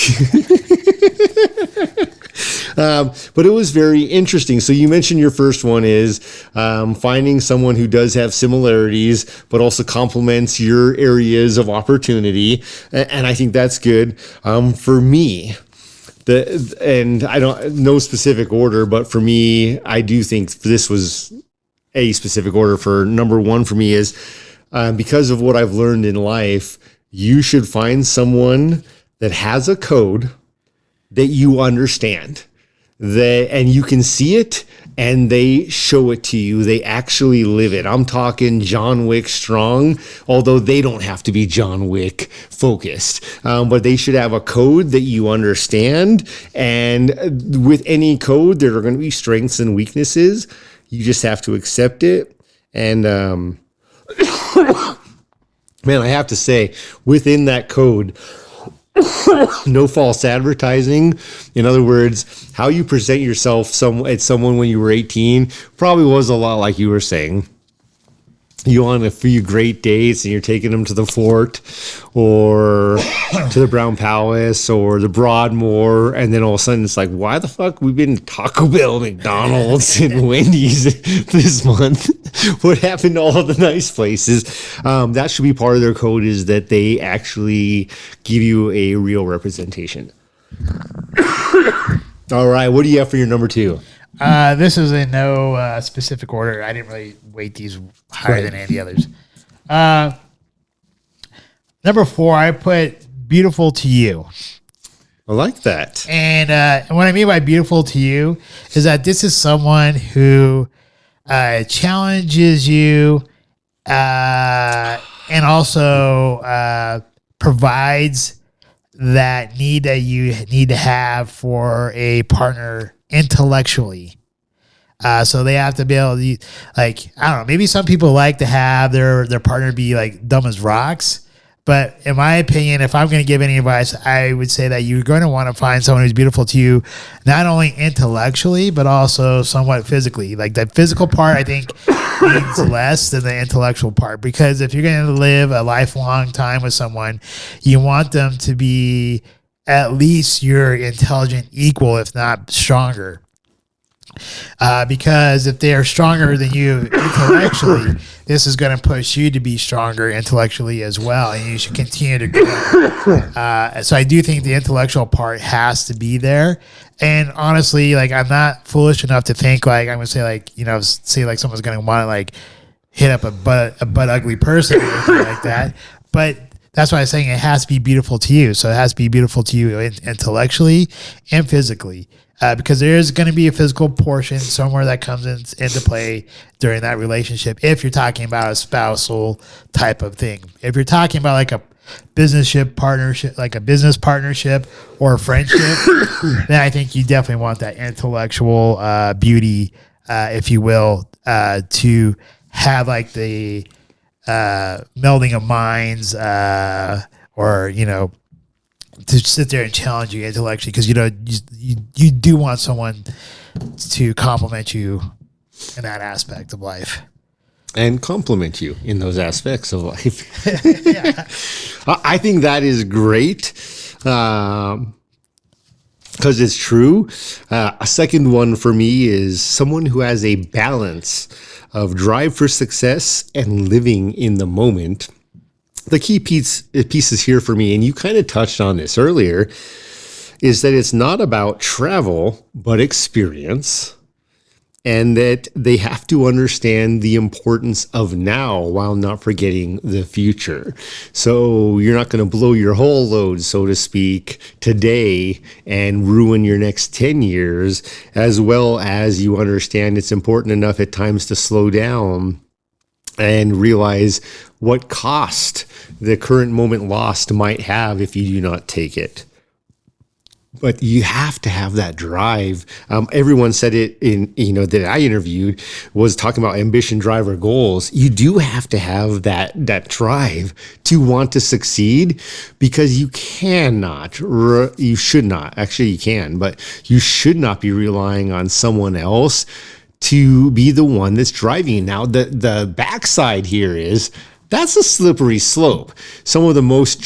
But it was very interesting. So you mentioned your first one is finding someone who does have similarities, but also complements your areas of opportunity. And I think that's good. For me, and I don't know specific order, but for me, I do think this was a specific order. For number 1 for me is because of what I've learned in life, you should find someone that has a code that you understand, and you can see it, and they show it to you. They actually live it. I'm talking John Wick strong, although they don't have to be John Wick focused, but they should have a code that you understand. And with any code, there are going to be strengths and weaknesses. You just have to accept it. And man, I have to say, within that code, no false advertising. In other words, how you present yourself at someone when you were 18 probably was a lot like you were saying. You on a few great dates and you're taking them to the fort or to the Brown Palace or the Broadmoor, and then all of a sudden it's like, why the fuck we've been to Taco Bell, McDonald's, and Wendy's this month? What happened to all of the nice places? That should be part of their code, is that they actually give you a real representation. All right, what do you have for your number 2? This is in no specific order. I didn't really weight these higher than any others. Number 4, I put beautiful to you. I like that. And what I mean by beautiful to you is that this is someone who challenges you and also provides that need that you need to have for a partner intellectually. So they have to be able to, like, I don't know, maybe some people like to have their partner be like dumb as rocks. But in my opinion, if I'm going to give any advice, I would say that you're going to want to find someone who's beautiful to you, not only intellectually, but also somewhat physically. Like, the physical part, I think, means less than the intellectual part. Because if you're going to live a lifelong time with someone, you want them to be at least your intelligent equal, if not stronger. Because if they are stronger than you intellectually, this is going to push you to be stronger intellectually as well, and you should continue to grow. So I do think the intellectual part has to be there. And honestly, like, I'm not foolish enough to think like I'm going to say, like, you know, say like someone's going to want to like hit up a butt ugly person or anything like that. But that's why I'm saying it has to be beautiful to you. So it has to be beautiful to you intellectually and physically. Because there is going to be a physical portion somewhere that comes into play during that relationship. If you're talking about a spousal type of thing, if you're talking about like a business partnership, like a business partnership or a friendship, then I think you definitely want that intellectual beauty, if you will, to have like the melding of minds, or to sit there and challenge you intellectually, because you do want someone to compliment you in that aspect of life and compliment you in those aspects of life. I think that is great. Because it's true. A second one for me is someone who has a balance of drive for success and living in the moment. The key pieces here for me, and you kind of touched on this earlier, is that it's not about travel, but experience, and that they have to understand the importance of now while not forgetting the future. So you're not going to blow your whole load, so to speak, today and ruin your next 10 years, as well as you understand it's important enough at times to slow down and realize what cost the current moment lost might have if you do not take it. But you have to have that drive. Everyone said it in, that I interviewed was talking about ambition, drive, or goals. You do have to have that drive to want to succeed, because you cannot, you should not, actually you can, but you should not be relying on someone else to be the one that's driving. Now, the backside here is, that's a slippery slope. Some of the most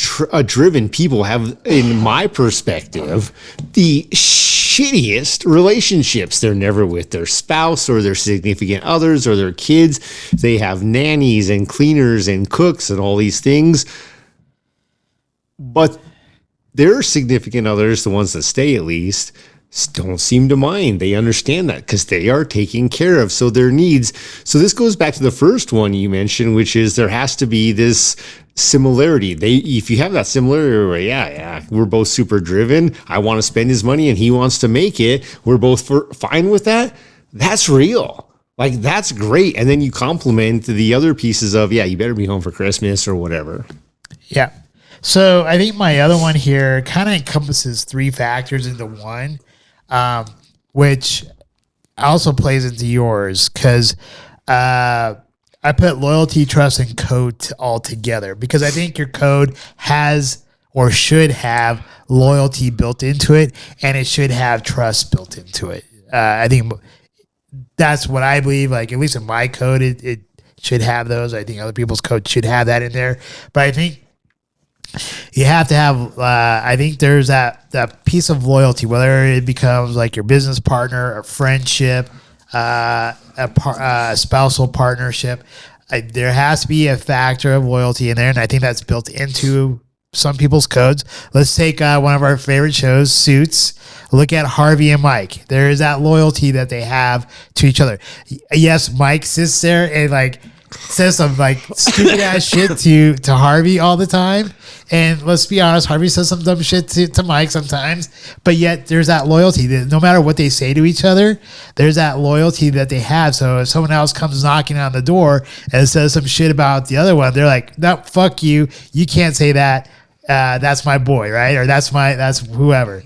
driven people have, in my perspective, the shittiest relationships. They're never with their spouse or their significant others or their kids. They have nannies and cleaners and cooks and all these things. But their significant others, the ones that stay at least, don't seem to mind. They understand that because they are taken care of. So their needs. So this goes back to the first one you mentioned, which is there has to be this similarity. If you have that similarity, yeah, we're both super driven. I want to spend his money and he wants to make it. We're both fine with that. That's real. Like, that's great. And then you complement the other pieces of, you better be home for Christmas or whatever. Yeah. So I think my other one here kind of encompasses three factors into one. Which also plays into yours, because I put loyalty, trust, and code all together, because I think your code has or should have loyalty built into it, and it should have trust built into it. I think that's what I believe. Like, at least in my code, it should have those. I think other people's code should have that in there, but I think you have to have, I think there's that piece of loyalty, whether it becomes like your business partner, a friendship, a spousal partnership. There has to be a factor of loyalty in there, and I think that's built into some people's codes. Let's take one of our favorite shows, Suits. Look at Harvey and Mike. There is that loyalty that they have to each other. Yes, Mike sits there and says some stupid ass shit to Harvey all the time. And let's be honest, Harvey says some dumb shit to Mike sometimes, but yet there's that loyalty that no matter what they say to each other, there's that loyalty that they have. So if someone else comes knocking on the door and says some shit about the other one, they're like, no, fuck you. You can't say that. That's my boy, right? Or that's whoever.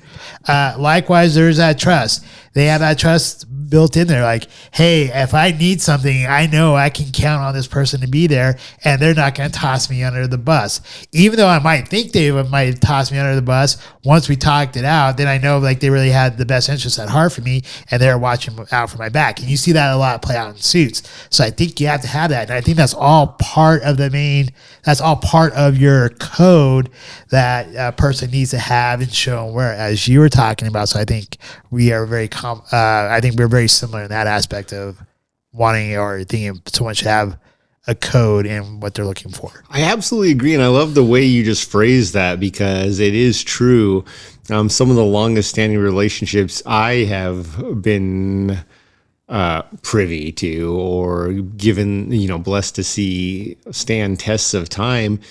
Likewise, there's that trust. They have that trust built in there. Like, hey, if I need something, I know I can count on this person to be there, and they're not going to toss me under the bus. Even though I might think they might toss me under the bus, once we talked it out, then I know they really had the best interest at heart for me, and they're watching out for my back. And you see that a lot play out in Suits. So I think you have to have that. And I think that's all part of that's all part of your code that a person needs to have and show, where, as you were talking about. So I think we are I think we're very similar in that aspect of wanting or thinking someone should have a code and what they're looking for. I absolutely agree. And I love the way you just phrased that, because it is true. Some of the longest standing relationships I have been privy to or given, blessed to see stand tests of time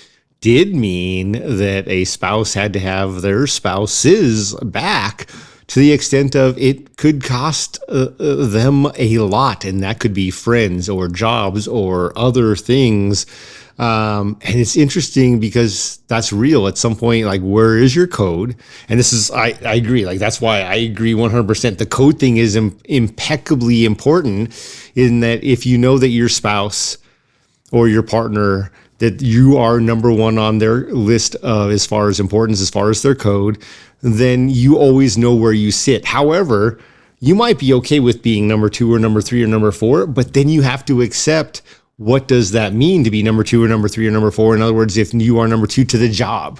did mean that a spouse had to have their spouse's back, to the extent of it could cost them a lot. And that could be friends or jobs or other things. And it's interesting because that's real at some point. Like, where is your code? And this is, I agree. That's why I agree 100%. The code thing is impeccably important, in that if you know that your spouse or your partner that you are number one on their list of as far as importance, as far as their code, then you always know where you sit. However, you might be okay with being number 2 or number 3 or number 4, but then you have to accept, what does that mean to be number 2 or number 3 or number 4? In other words, if you are number 2 to the job,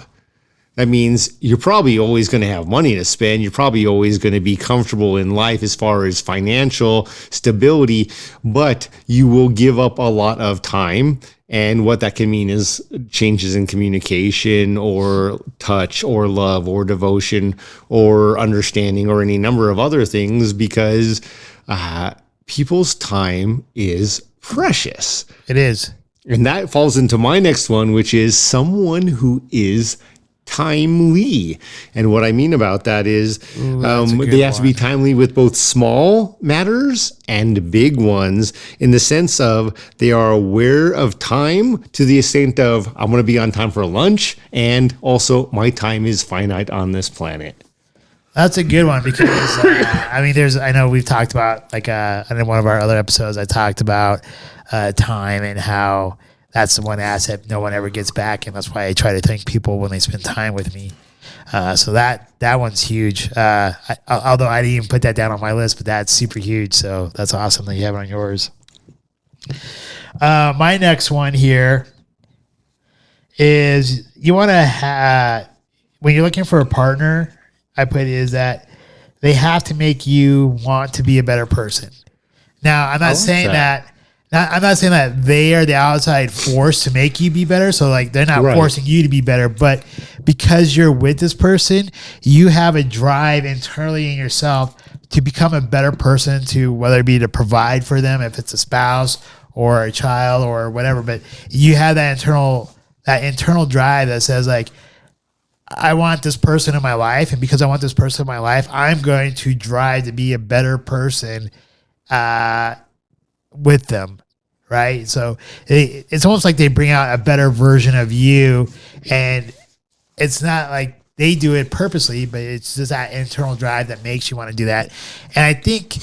that means you're probably always going to have money to spend. You're probably always going to be comfortable in life as far as financial stability, but you will give up a lot of time. And what that can mean is changes in communication or touch or love or devotion or understanding or any number of other things, because people's time is precious. It is. And that falls into my next one, which is someone who is timely. And what I mean about that is they have to be timely with both small matters and big ones, in the sense of they are aware of time to the extent of, I'm going to be on time for lunch, and also my time is finite on this planet. That's a good one, because I know we've talked about, like, in one of our other episodes, I talked about time and how that's the one asset no one ever gets back, and that's why I try to thank people when they spend time with me. So that one's huge. Although I didn't even put that down on my list, but that's super huge. So that's awesome that you have it on yours. My next one here is, you want to have, when you're looking for a partner, I put it is that they have to make you want to be a better person. Now, I'm not saying that. I'm not saying that they are the outside force to make you be better. So, like, they're not forcing you to be better, but because you're with this person, you have a drive internally in yourself to become a better person, to whether it be to provide for them, if it's a spouse or a child or whatever. But you have that internal drive that says, like, I want this person in my life, and because I want this person in my life, I'm going to drive to be a better person with them. Right. So it's almost like they bring out a better version of you, and it's not like they do it purposely, but it's just that internal drive that makes you want to do that. And I think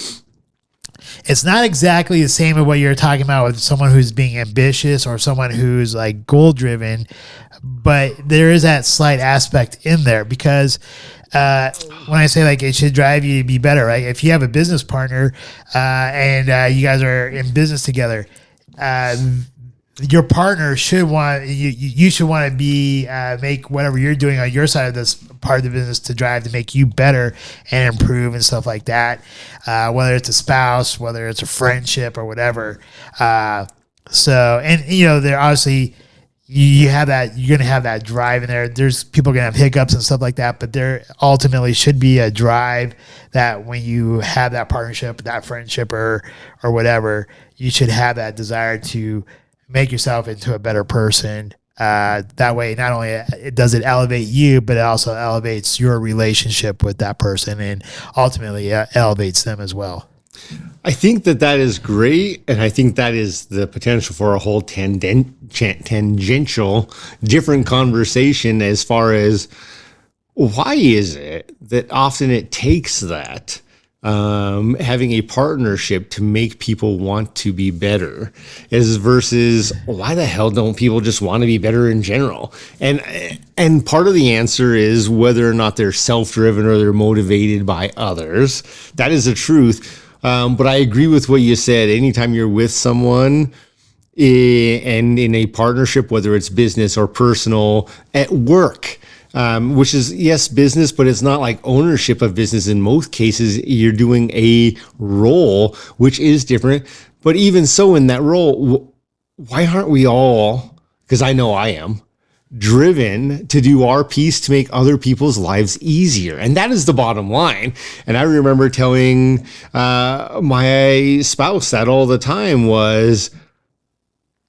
it's not exactly the same as what you're talking about with someone who's being ambitious or someone who's like goal driven, but there is that slight aspect in there, because when I say, like, it should drive you to be better, right? If you have a business partner and you guys are in business together, your partner should want you should want to be make whatever you're doing on your side of this part of the business to drive to make you better and improve and stuff like that. Whether it's a spouse, whether it's a friendship or whatever. So, and they're obviously, you have that, you're going to have that drive in there. There's people going to have hiccups and stuff like that, but there ultimately should be a drive that when you have that partnership, that friendship or whatever, you should have that desire to make yourself into a better person. That way, not only does it elevate you, but it also elevates your relationship with that person, and ultimately elevates them as well. I think that is great, and I think that is the potential for a whole tangential different conversation as far as why is it that often it takes that having a partnership to make people want to be better, as versus why the hell don't people just want to be better in general? And part of the answer is whether or not they're self-driven or they're motivated by others. That is the truth. But I agree with what you said. Anytime you're with someone and in a partnership, whether it's business or personal, at work, which is, yes, business, but it's not like ownership of business. In most cases, you're doing a role, which is different. But even so, in that role, why aren't we all, because I know I am, driven to do our piece to make other people's lives easier? And that is the bottom line. And I remember telling my spouse that all the time was,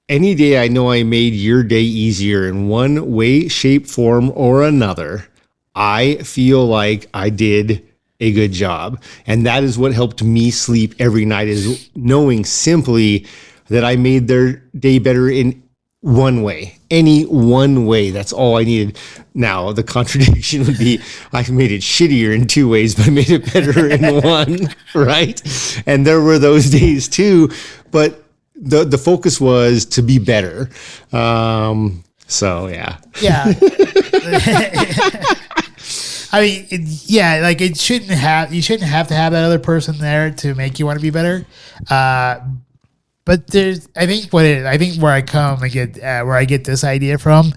any day I know I made your day easier in one way, shape, form, or another, I feel like I did a good job. And that is what helped me sleep every night, is knowing simply that I made their day better in one way, any one way. That's all I needed. Now, the contradiction would be I made it shittier in 2 ways, but I made it better in one, right? And there were those days too. But the focus was to be better. So yeah. Yeah. I mean, you shouldn't have to have that other person there to make you want to be better. But I think where I get this idea from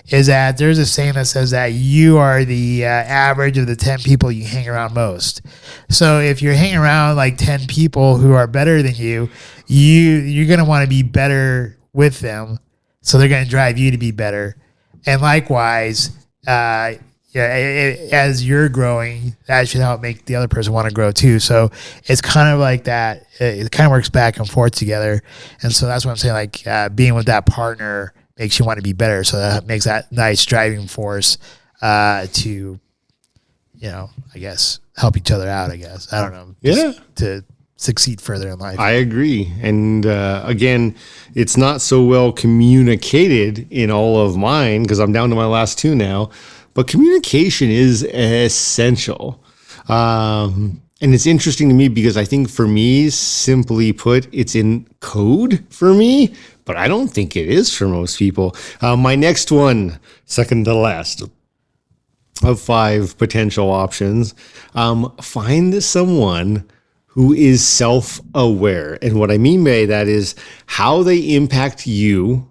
is that there's a saying that says that you are the average of the 10 people you hang around most. So if you're hanging around like 10 people who are better than you're going to want to be better with them. So they're going to drive you to be better. And likewise, as you're growing, that should help make the other person want to grow too. So it's kind of like that. It kind of works back and forth together. And so that's what I'm saying. Like being with that partner makes you want to be better. So that makes that nice driving force to, I guess, help each other out, I guess. I don't know. Yeah. To succeed further in life. I agree. And again, it's not so well communicated in all of mine because I'm down to my last two now. But communication is essential. And it's interesting to me because I think for me, simply put, it's in code for me, but I don't think it is for most people. My next one, second to last of 5 potential options, find someone who is self-aware. And what I mean by that is how they impact you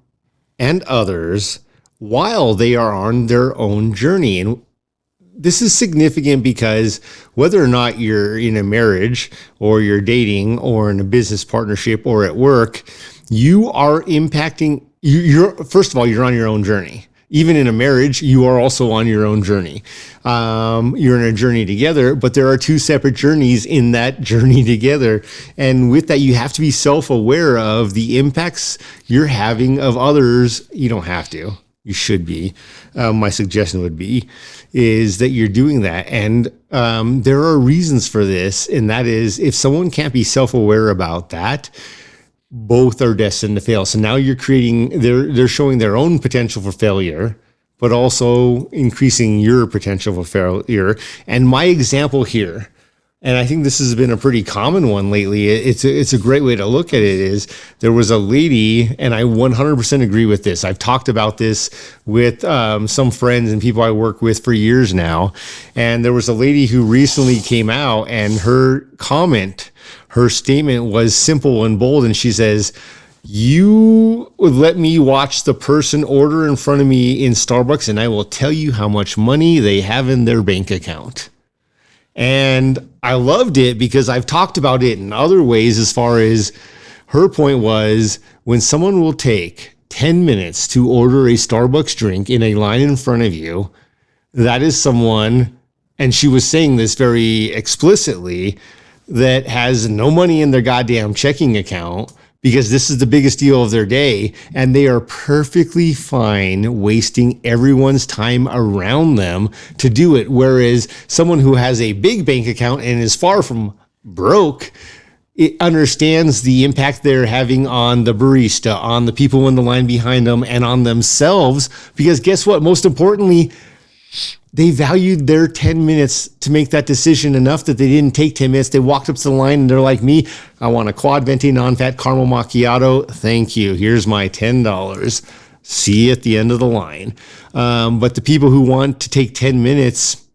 and others while they are on their own journey. And this is significant because whether or not you're in a marriage or you're dating or in a business partnership or at work, you are impacting, first of all, you're on your own journey. Even in a marriage, you are also on your own journey. You're in a journey together, but there are 2 separate journeys in that journey together. And with that, you have to be self-aware of the impacts you're having of others. You don't have to. You should be. My suggestion would be is that you're doing that. And there are reasons for this. And that is if someone can't be self-aware about that, both are destined to fail. So now you're they're showing their own potential for failure, but also increasing your potential for failure. And my example here, and I think this has been a pretty common one lately, it's a great way to look at it, is there was a lady, and I 100% agree with this. I've talked about this with some friends and people I work with for years now. And there was a lady who recently came out, and her statement was simple and bold. And she says, "You would let me watch the person order in front of me in Starbucks, and I will tell you how much money they have in their bank account." And I loved it because I've talked about it in other ways. As far as her point was, when someone will take 10 minutes to order a Starbucks drink in a line in front of you, that is someone, and she was saying this very explicitly, that has no money in their goddamn checking account because this is the biggest deal of their day, and they are perfectly fine wasting everyone's time around them to do it. Whereas someone who has a big bank account and is far from broke, it understands the impact they're having on the barista, on the people in the line behind them, and on themselves. Because guess what? Most importantly, they valued their 10 minutes to make that decision enough that they didn't take 10 minutes. They walked up to the line and they're like me. I want a quad venti non-fat caramel macchiato. Thank you. Here's my $10. See you at the end of the line. But the people who want to take 10 minutes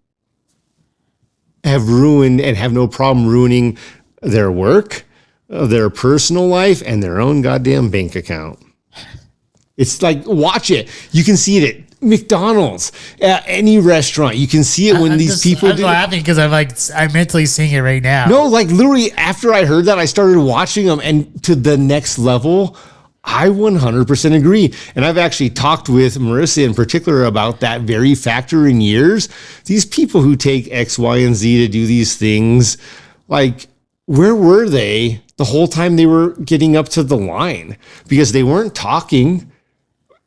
have ruined and have no problem ruining their work, their personal life, and their own goddamn bank account. It's like, watch it. You can see it at McDonald's, any restaurant. You can see it when I'm laughing because I'm mentally seeing it right now. No, like literally after I heard that, I started watching them, and to the next level, I 100% agree. And I've actually talked with Marissa in particular about that very factor in years. These people who take X, Y, and Z to do these things, like, where were they the whole time they were getting up to the line? Because they weren't talking.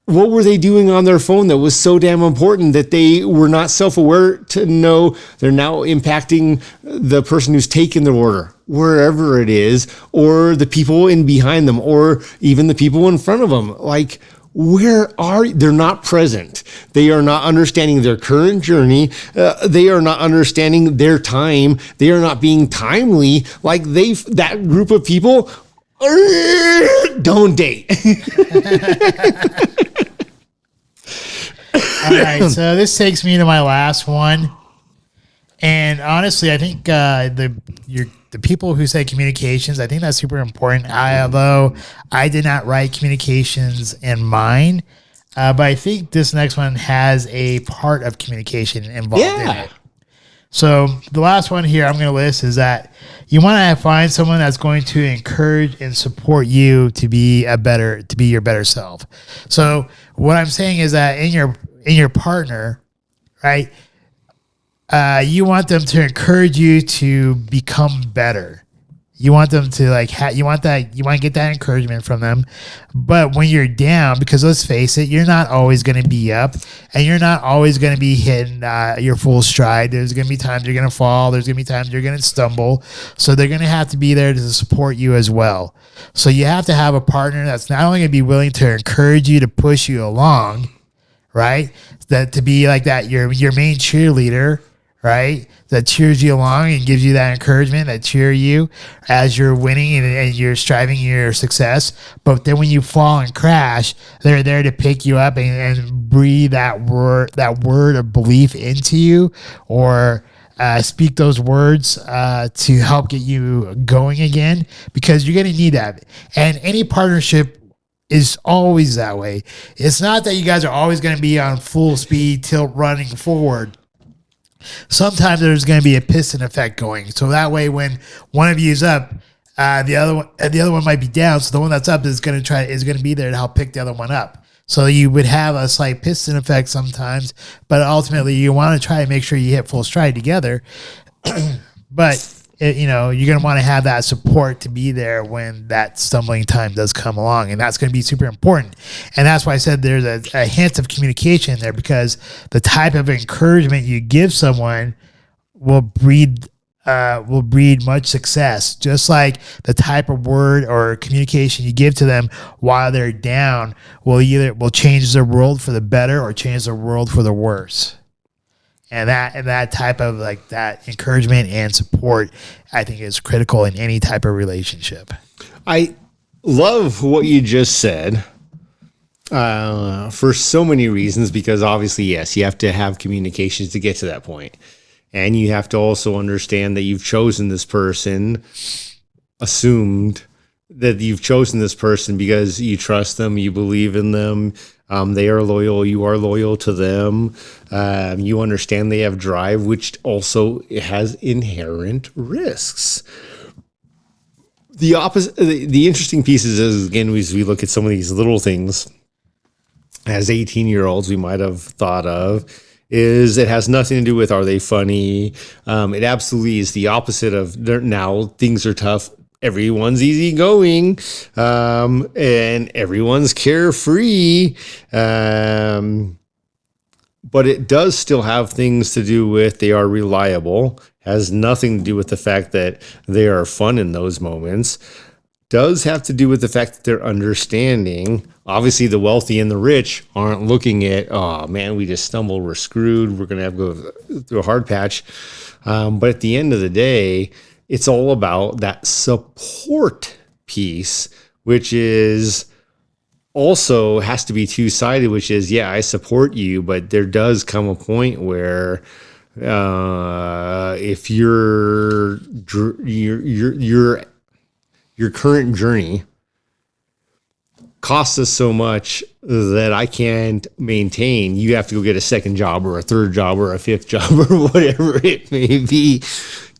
What were they doing on their phone that was so damn important that they were not self-aware to know they're now impacting the person who's taken their order, wherever it is, or the people in behind them, or even the people in front of them? Like, they're not present. They are not understanding their current journey. They are not understanding their time. They are not being timely. Like that group of people Don't date. All right, so this takes me to my last one, and honestly, I think the people who say communications, I think that's super important. Although I did not write communications in mine, but I think this next one has a part of communication involved in it. So the last one here I'm going to list is that you want to find someone that's going to encourage and support you to be your better self. So what I'm saying is that in your partner, right? You want them to encourage you to become better. You want them to you want to get that encouragement from them. But when you're down, because let's face it, you're not always going to be up and you're not always going to be hitting your full stride. There's going to be times you're going to fall. There's going to be times you're going to stumble. So they're going to have to be there to support you as well. So you have to have a partner that's not only going to be willing to encourage you to push you along, right? That to be like that, your main cheerleader, right? That cheers you along and gives you that encouragement, that cheer you as you're winning and you're striving your success. But then when you fall and crash, they're there to pick you up and breathe that word of belief into you, or speak those words to help get you going again, because you're going to need that. And any partnership is always that way. It's not that you guys are always going to be on full speed tilt running forward. Sometimes there's going to be a piston effect going. So that way, when one of you is up, the other one might be down. So the one that's up is going to be there to help pick the other one up. So you would have a slight piston effect sometimes, but ultimately you want to try to make sure you hit full stride together. But you're going to want to have that support to be there when that stumbling time does come along. And that's going to be super important. And that's why I said there's a hint of communication there, because the type of encouragement you give someone will breed much success. Just like the type of word or communication you give to them while they're down will change their world for the better or change their world for the worse. And that type of that encouragement and support, I think, is critical in any type of relationship. I love what you just said for so many reasons, because obviously, yes, you have to have communications to get to that point. And you have to also understand that you've chosen this person, assumed that you've chosen this person because you trust them, you believe in them. They are loyal. You are loyal to them. You understand they have drive, which also has inherent risks. The opposite, the interesting pieces is, again, as we look at some of these little things as 18-year-olds we might have thought of, is it has nothing to do with, are they funny? It absolutely is the opposite of, now things are tough. Everyone's easygoing, and everyone's carefree. But it does still have things to do with they are reliable. Has nothing to do with the fact that they are fun in those moments. Does have to do with the fact that they're understanding. Obviously, the wealthy and the rich aren't looking at, oh man, we just stumbled, we're screwed, we're going to have to go through a hard patch. But at the end of the day, it's all about that support piece, which is also has to be two-sided, which is, yeah, I support you, but there does come a point where if your current journey costs us so much that I can't maintain, you have to go get a second job or a third job or a fifth job or whatever it may be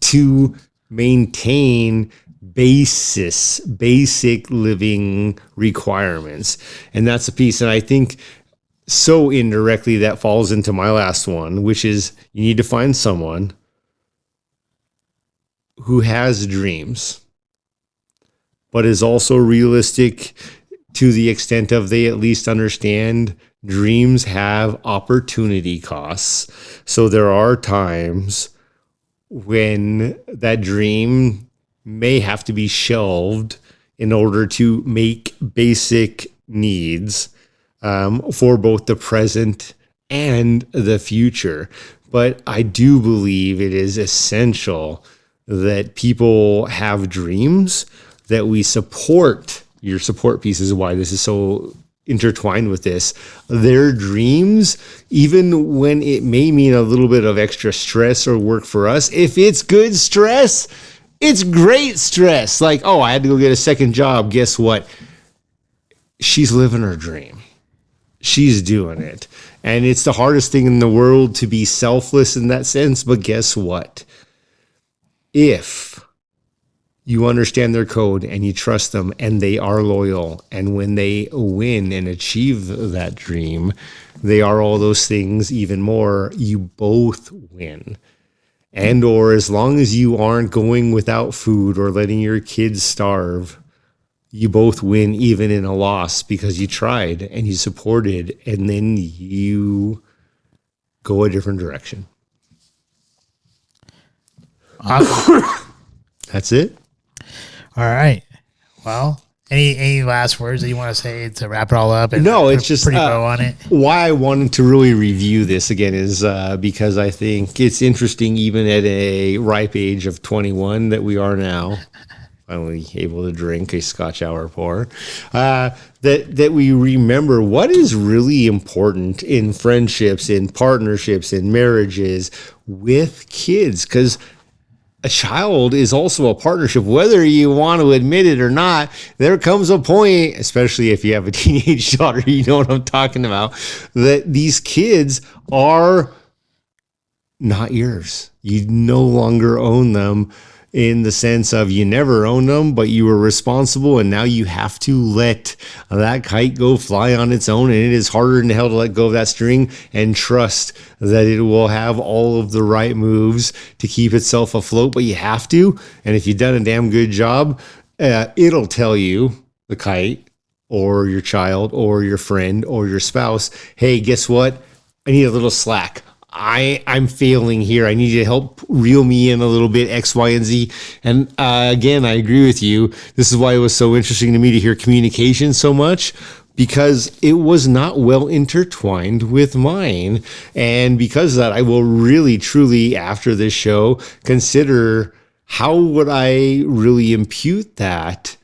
to maintain basic living requirements. And that's a piece. And I think so indirectly that falls into my last one, which is you need to find someone who has dreams, but is also realistic to the extent of they at least understand dreams have opportunity costs. So there are times when that dream may have to be shelved in order to make basic needs for both the present and the future. But I do believe it is essential that people have dreams, that we support your support piece is why this is so intertwined with this. Their dreams, even when it may mean a little bit of extra stress or work for us, if it's good stress, it's great stress. Like, oh, I had to go get a second job. Guess what? She's living her dream. She's doing it. And it's the hardest thing in the world to be selfless in that sense. But guess what? If you understand their code and you trust them and they are loyal, and when they win and achieve that dream, they are all those things even more, you both win. And or as long as you aren't going without food or letting your kids starve, you both win even in a loss because you tried and you supported, and then you go a different direction. Awesome. That's it. All right. Well, any last words that you want to say to wrap it all up? And No, it's just pretty bow on it. Why I wanted to really review this again is because I think it's interesting, even at a ripe age of 21 that we are now, finally able to drink a Scotch Hour pour, that we remember what is really important in friendships, in partnerships, in marriages with kids, because a child is also a partnership, whether you want to admit it or not. There comes a point, especially if you have a teenage daughter, you know what I'm talking about, that these kids are not yours. You no longer own them, in the sense of you never owned them, but you were responsible, and now you have to let that kite go fly on its own, and it is harder than hell to let go of that string and trust that it will have all of the right moves to keep itself afloat, but you have to. And if you've done a damn good job, it'll tell you, the kite or your child or your friend or your spouse, hey, guess what? I need a little slack. I'm failing here. I need you to help reel me in a little bit, X, Y, and Z. And again, I agree with you. This is why it was so interesting to me to hear communication so much, because it was not well intertwined with mine. And because of that, I will really, truly, after this show, consider how would I really impute that?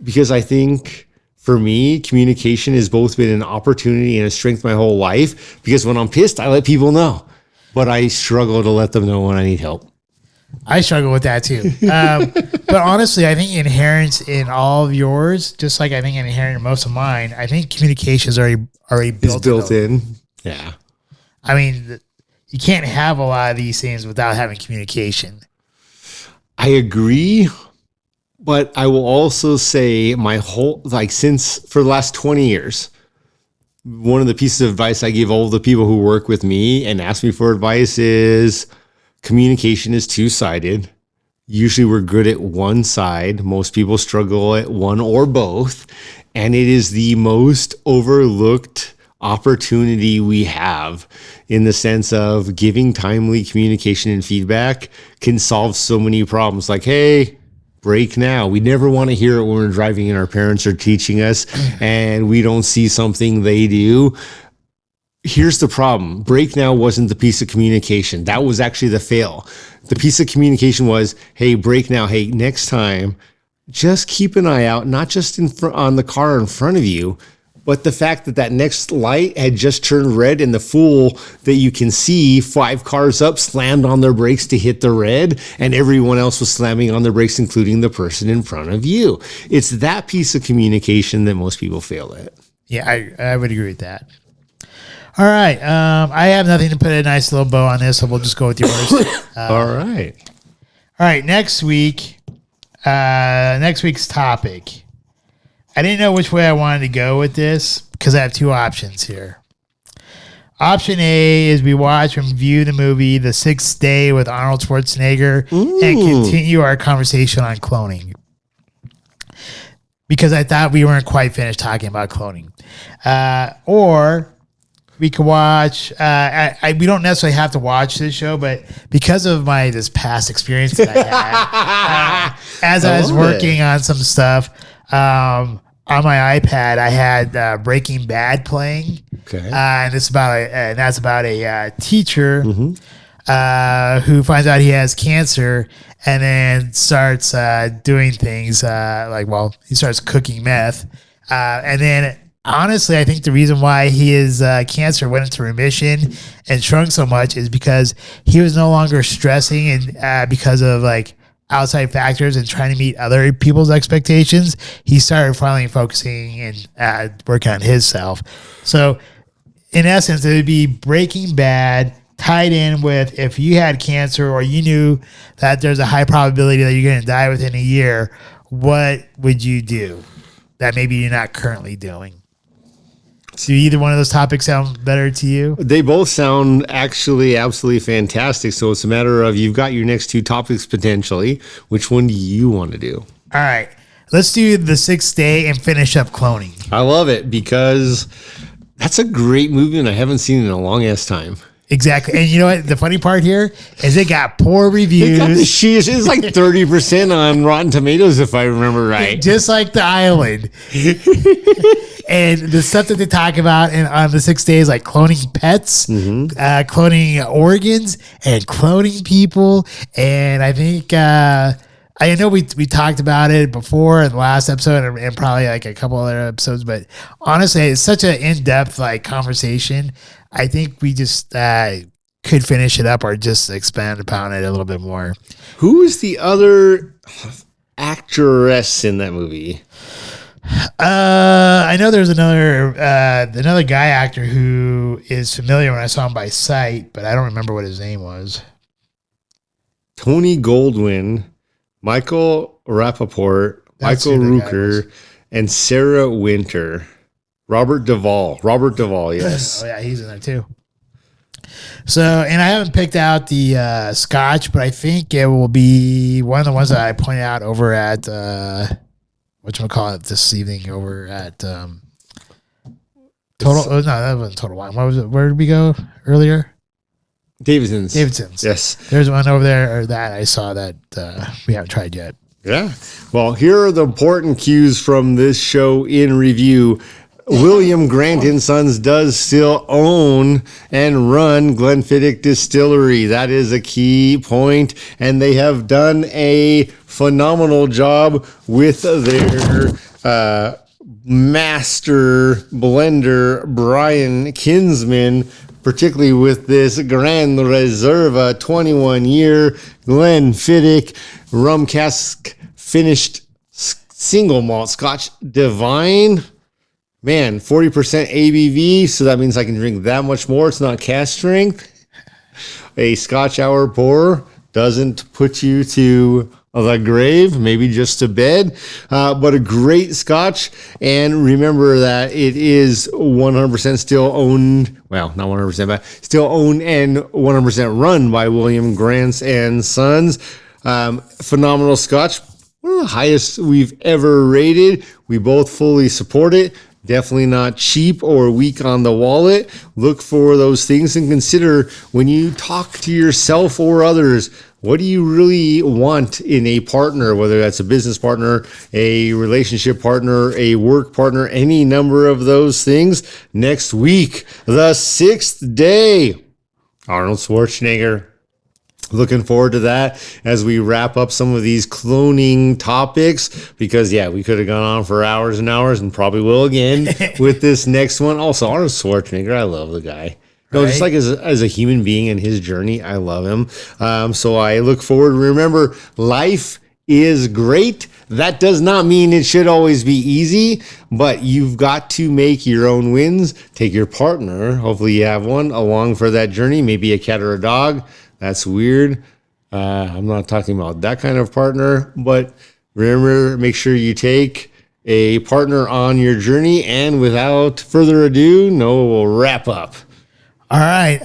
Because I think, for me, communication has both been an opportunity and a strength my whole life, because when I'm pissed, I let people know, but I struggle to let them know when I need help. I struggle with that too. But honestly, I think inherent in all of yours, just like I think inherent in most of mine, I think communication is already built in. Yeah. I mean, you can't have a lot of these things without having communication. I agree. But I will also say since for the last 20 years, one of the pieces of advice I give all the people who work with me and ask me for advice is communication is two-sided. Usually we're good at one side. Most people struggle at one or both. And it is the most overlooked opportunity we have, in the sense of giving timely communication and feedback can solve so many problems. Like, hey, break now. We never want to hear it when we're driving and our parents are teaching us and we don't see something they do. Here's the problem. Break now wasn't the piece of communication. That was actually the fail. The piece of communication was, hey, break now. Hey, next time, just keep an eye out, not just on the car in front of you, but the fact that next light had just turned red, and the fool that you can see 5 cars up slammed on their brakes to hit the red, and everyone else was slamming on their brakes, including the person in front of you. It's that piece of communication that most people fail at. Yeah, I would agree with that. All right. I have nothing to put a nice little bow on this, so we'll just go with yours. All right. All right. Next week's topic. I didn't know which way I wanted to go with this because I have 2 options here. Option A is we watch and review the movie The Sixth Day with Arnold Schwarzenegger and continue our conversation on cloning, because I thought we weren't quite finished talking about cloning. Or we could watch, we don't necessarily have to watch this show, but because of this past experience that I had, as I was working on some stuff, on my iPad, I had Breaking Bad playing. Okay. And that's about a teacher who finds out he has cancer and then starts doing things he starts cooking meth. And then, honestly, I think the reason why his cancer went into remission and shrunk so much is because he was no longer stressing and because of like outside factors and trying to meet other people's expectations. He started finally focusing and working on himself. So, in essence, it would be Breaking Bad tied in with if you had cancer or you knew that there's a high probability that you're going to die within a year, what would you do that maybe you're not currently doing? Do either one of those topics sound better to you? They both sound actually absolutely fantastic. So it's a matter of you've got your next two topics potentially. Which one do you want to do? All right. Let's do the 6th day and finish up cloning. I love it because that's a great movie and I haven't seen it in a long ass time. Exactly. And you know what? The funny part here is it got poor reviews. It got the shit. It's like 30% on Rotten Tomatoes, if I remember right. Just like The Island. And the stuff that they talk about on the 6 days, like cloning pets, cloning organs, and cloning people. And I think, I know we talked about it before in the last episode and probably like a couple other episodes, but honestly, it's such an in-depth like conversation. I think we just could finish it up or just expand upon it a little bit more. Who is the other actress in that movie? I know there's another guy actor who is familiar when I saw him by sight, but I don't remember what his name was. Tony Goldwyn, Michael Rappaport, Michael Rooker, and Sarah Winter. Robert Duvall, yes. Oh, yeah, he's in there too. So, and I haven't picked out the Scotch, but I think it will be one of the ones that I pointed out over at, whatchamacallit this evening over at Total. No, that wasn't Total Wine. What was it? Where did we go earlier? Davidson's. Yes. There's one over there that I saw that we haven't tried yet. Yeah. Well, here are the important cues from this show in review. William Grant & Sons does still own and run Glenfiddich Distillery. That is a key point, and they have done a phenomenal job with their master blender, Brian Kinsman, particularly with this Gran Reserva 21-year Glenfiddich rum cask finished single malt Scotch Divine. Man, 40% ABV, so that means I can drink that much more. It's not cask strength. A Scotch Hour pour doesn't put you to the grave, maybe just to bed, but a great Scotch. And remember that it is 100% still owned, well, not 100%, but still owned and 100% run by William Grant & Sons. Phenomenal Scotch, one of the highest we've ever rated. We both fully support it. Definitely not cheap or weak on the wallet. Look for those things and consider when you talk to yourself or others, what do you really want in a partner, whether that's a business partner, a relationship partner, a work partner, any number of those things. Next week, the 6th day, Arnold Schwarzenegger. Looking forward to that as we wrap up some of these cloning topics because, yeah, we could have gone on for hours and hours and probably will again with this next one. Also, Arnold Schwarzenegger, I love the guy. No, just like as a human being and his journey, I love him. So I look forward. Remember, life is great. That does not mean it should always be easy, but you've got to make your own wins. Take your partner, hopefully you have one, along for that journey, maybe a cat or a dog. That's weird. I'm not talking about that kind of partner, but remember, make sure you take a partner on your journey. And without further ado, Noah will wrap up. All right.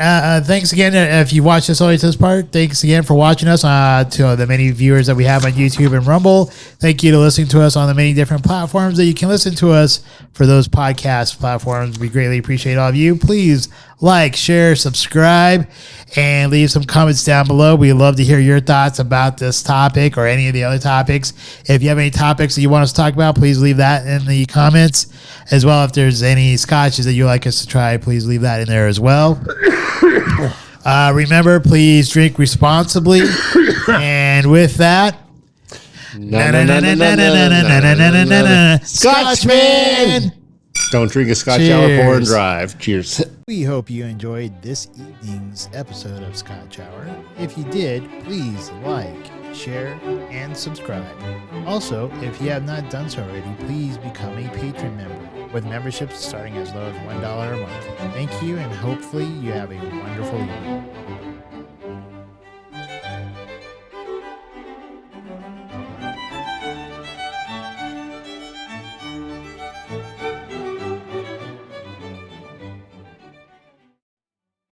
Thanks again. If you watched this only to this part, thanks again for watching us to the many viewers that we have on YouTube and Rumble. Thank you to listening to us on the many different platforms that you can listen to us for those podcast platforms. We greatly appreciate all of you. Please like, share, subscribe, and leave some comments down below. We'd love to hear your thoughts about this topic or any of the other topics. If you have any topics that you want us to talk about, please leave that in the comments. As well, if there's any scotches that you'd like us to try, please leave that in there as well. Remember, please drink responsibly. And with that, Scotchman! Don't drink a Scotch Hour, pour and drive. Cheers. We hope you enjoyed this evening's episode of Scotch Hour. If you did, please like, share, and subscribe. Also, if you have not done so already, please become a Patron member, with memberships starting as low as $1 a month. Thank you, and hopefully you have a wonderful evening.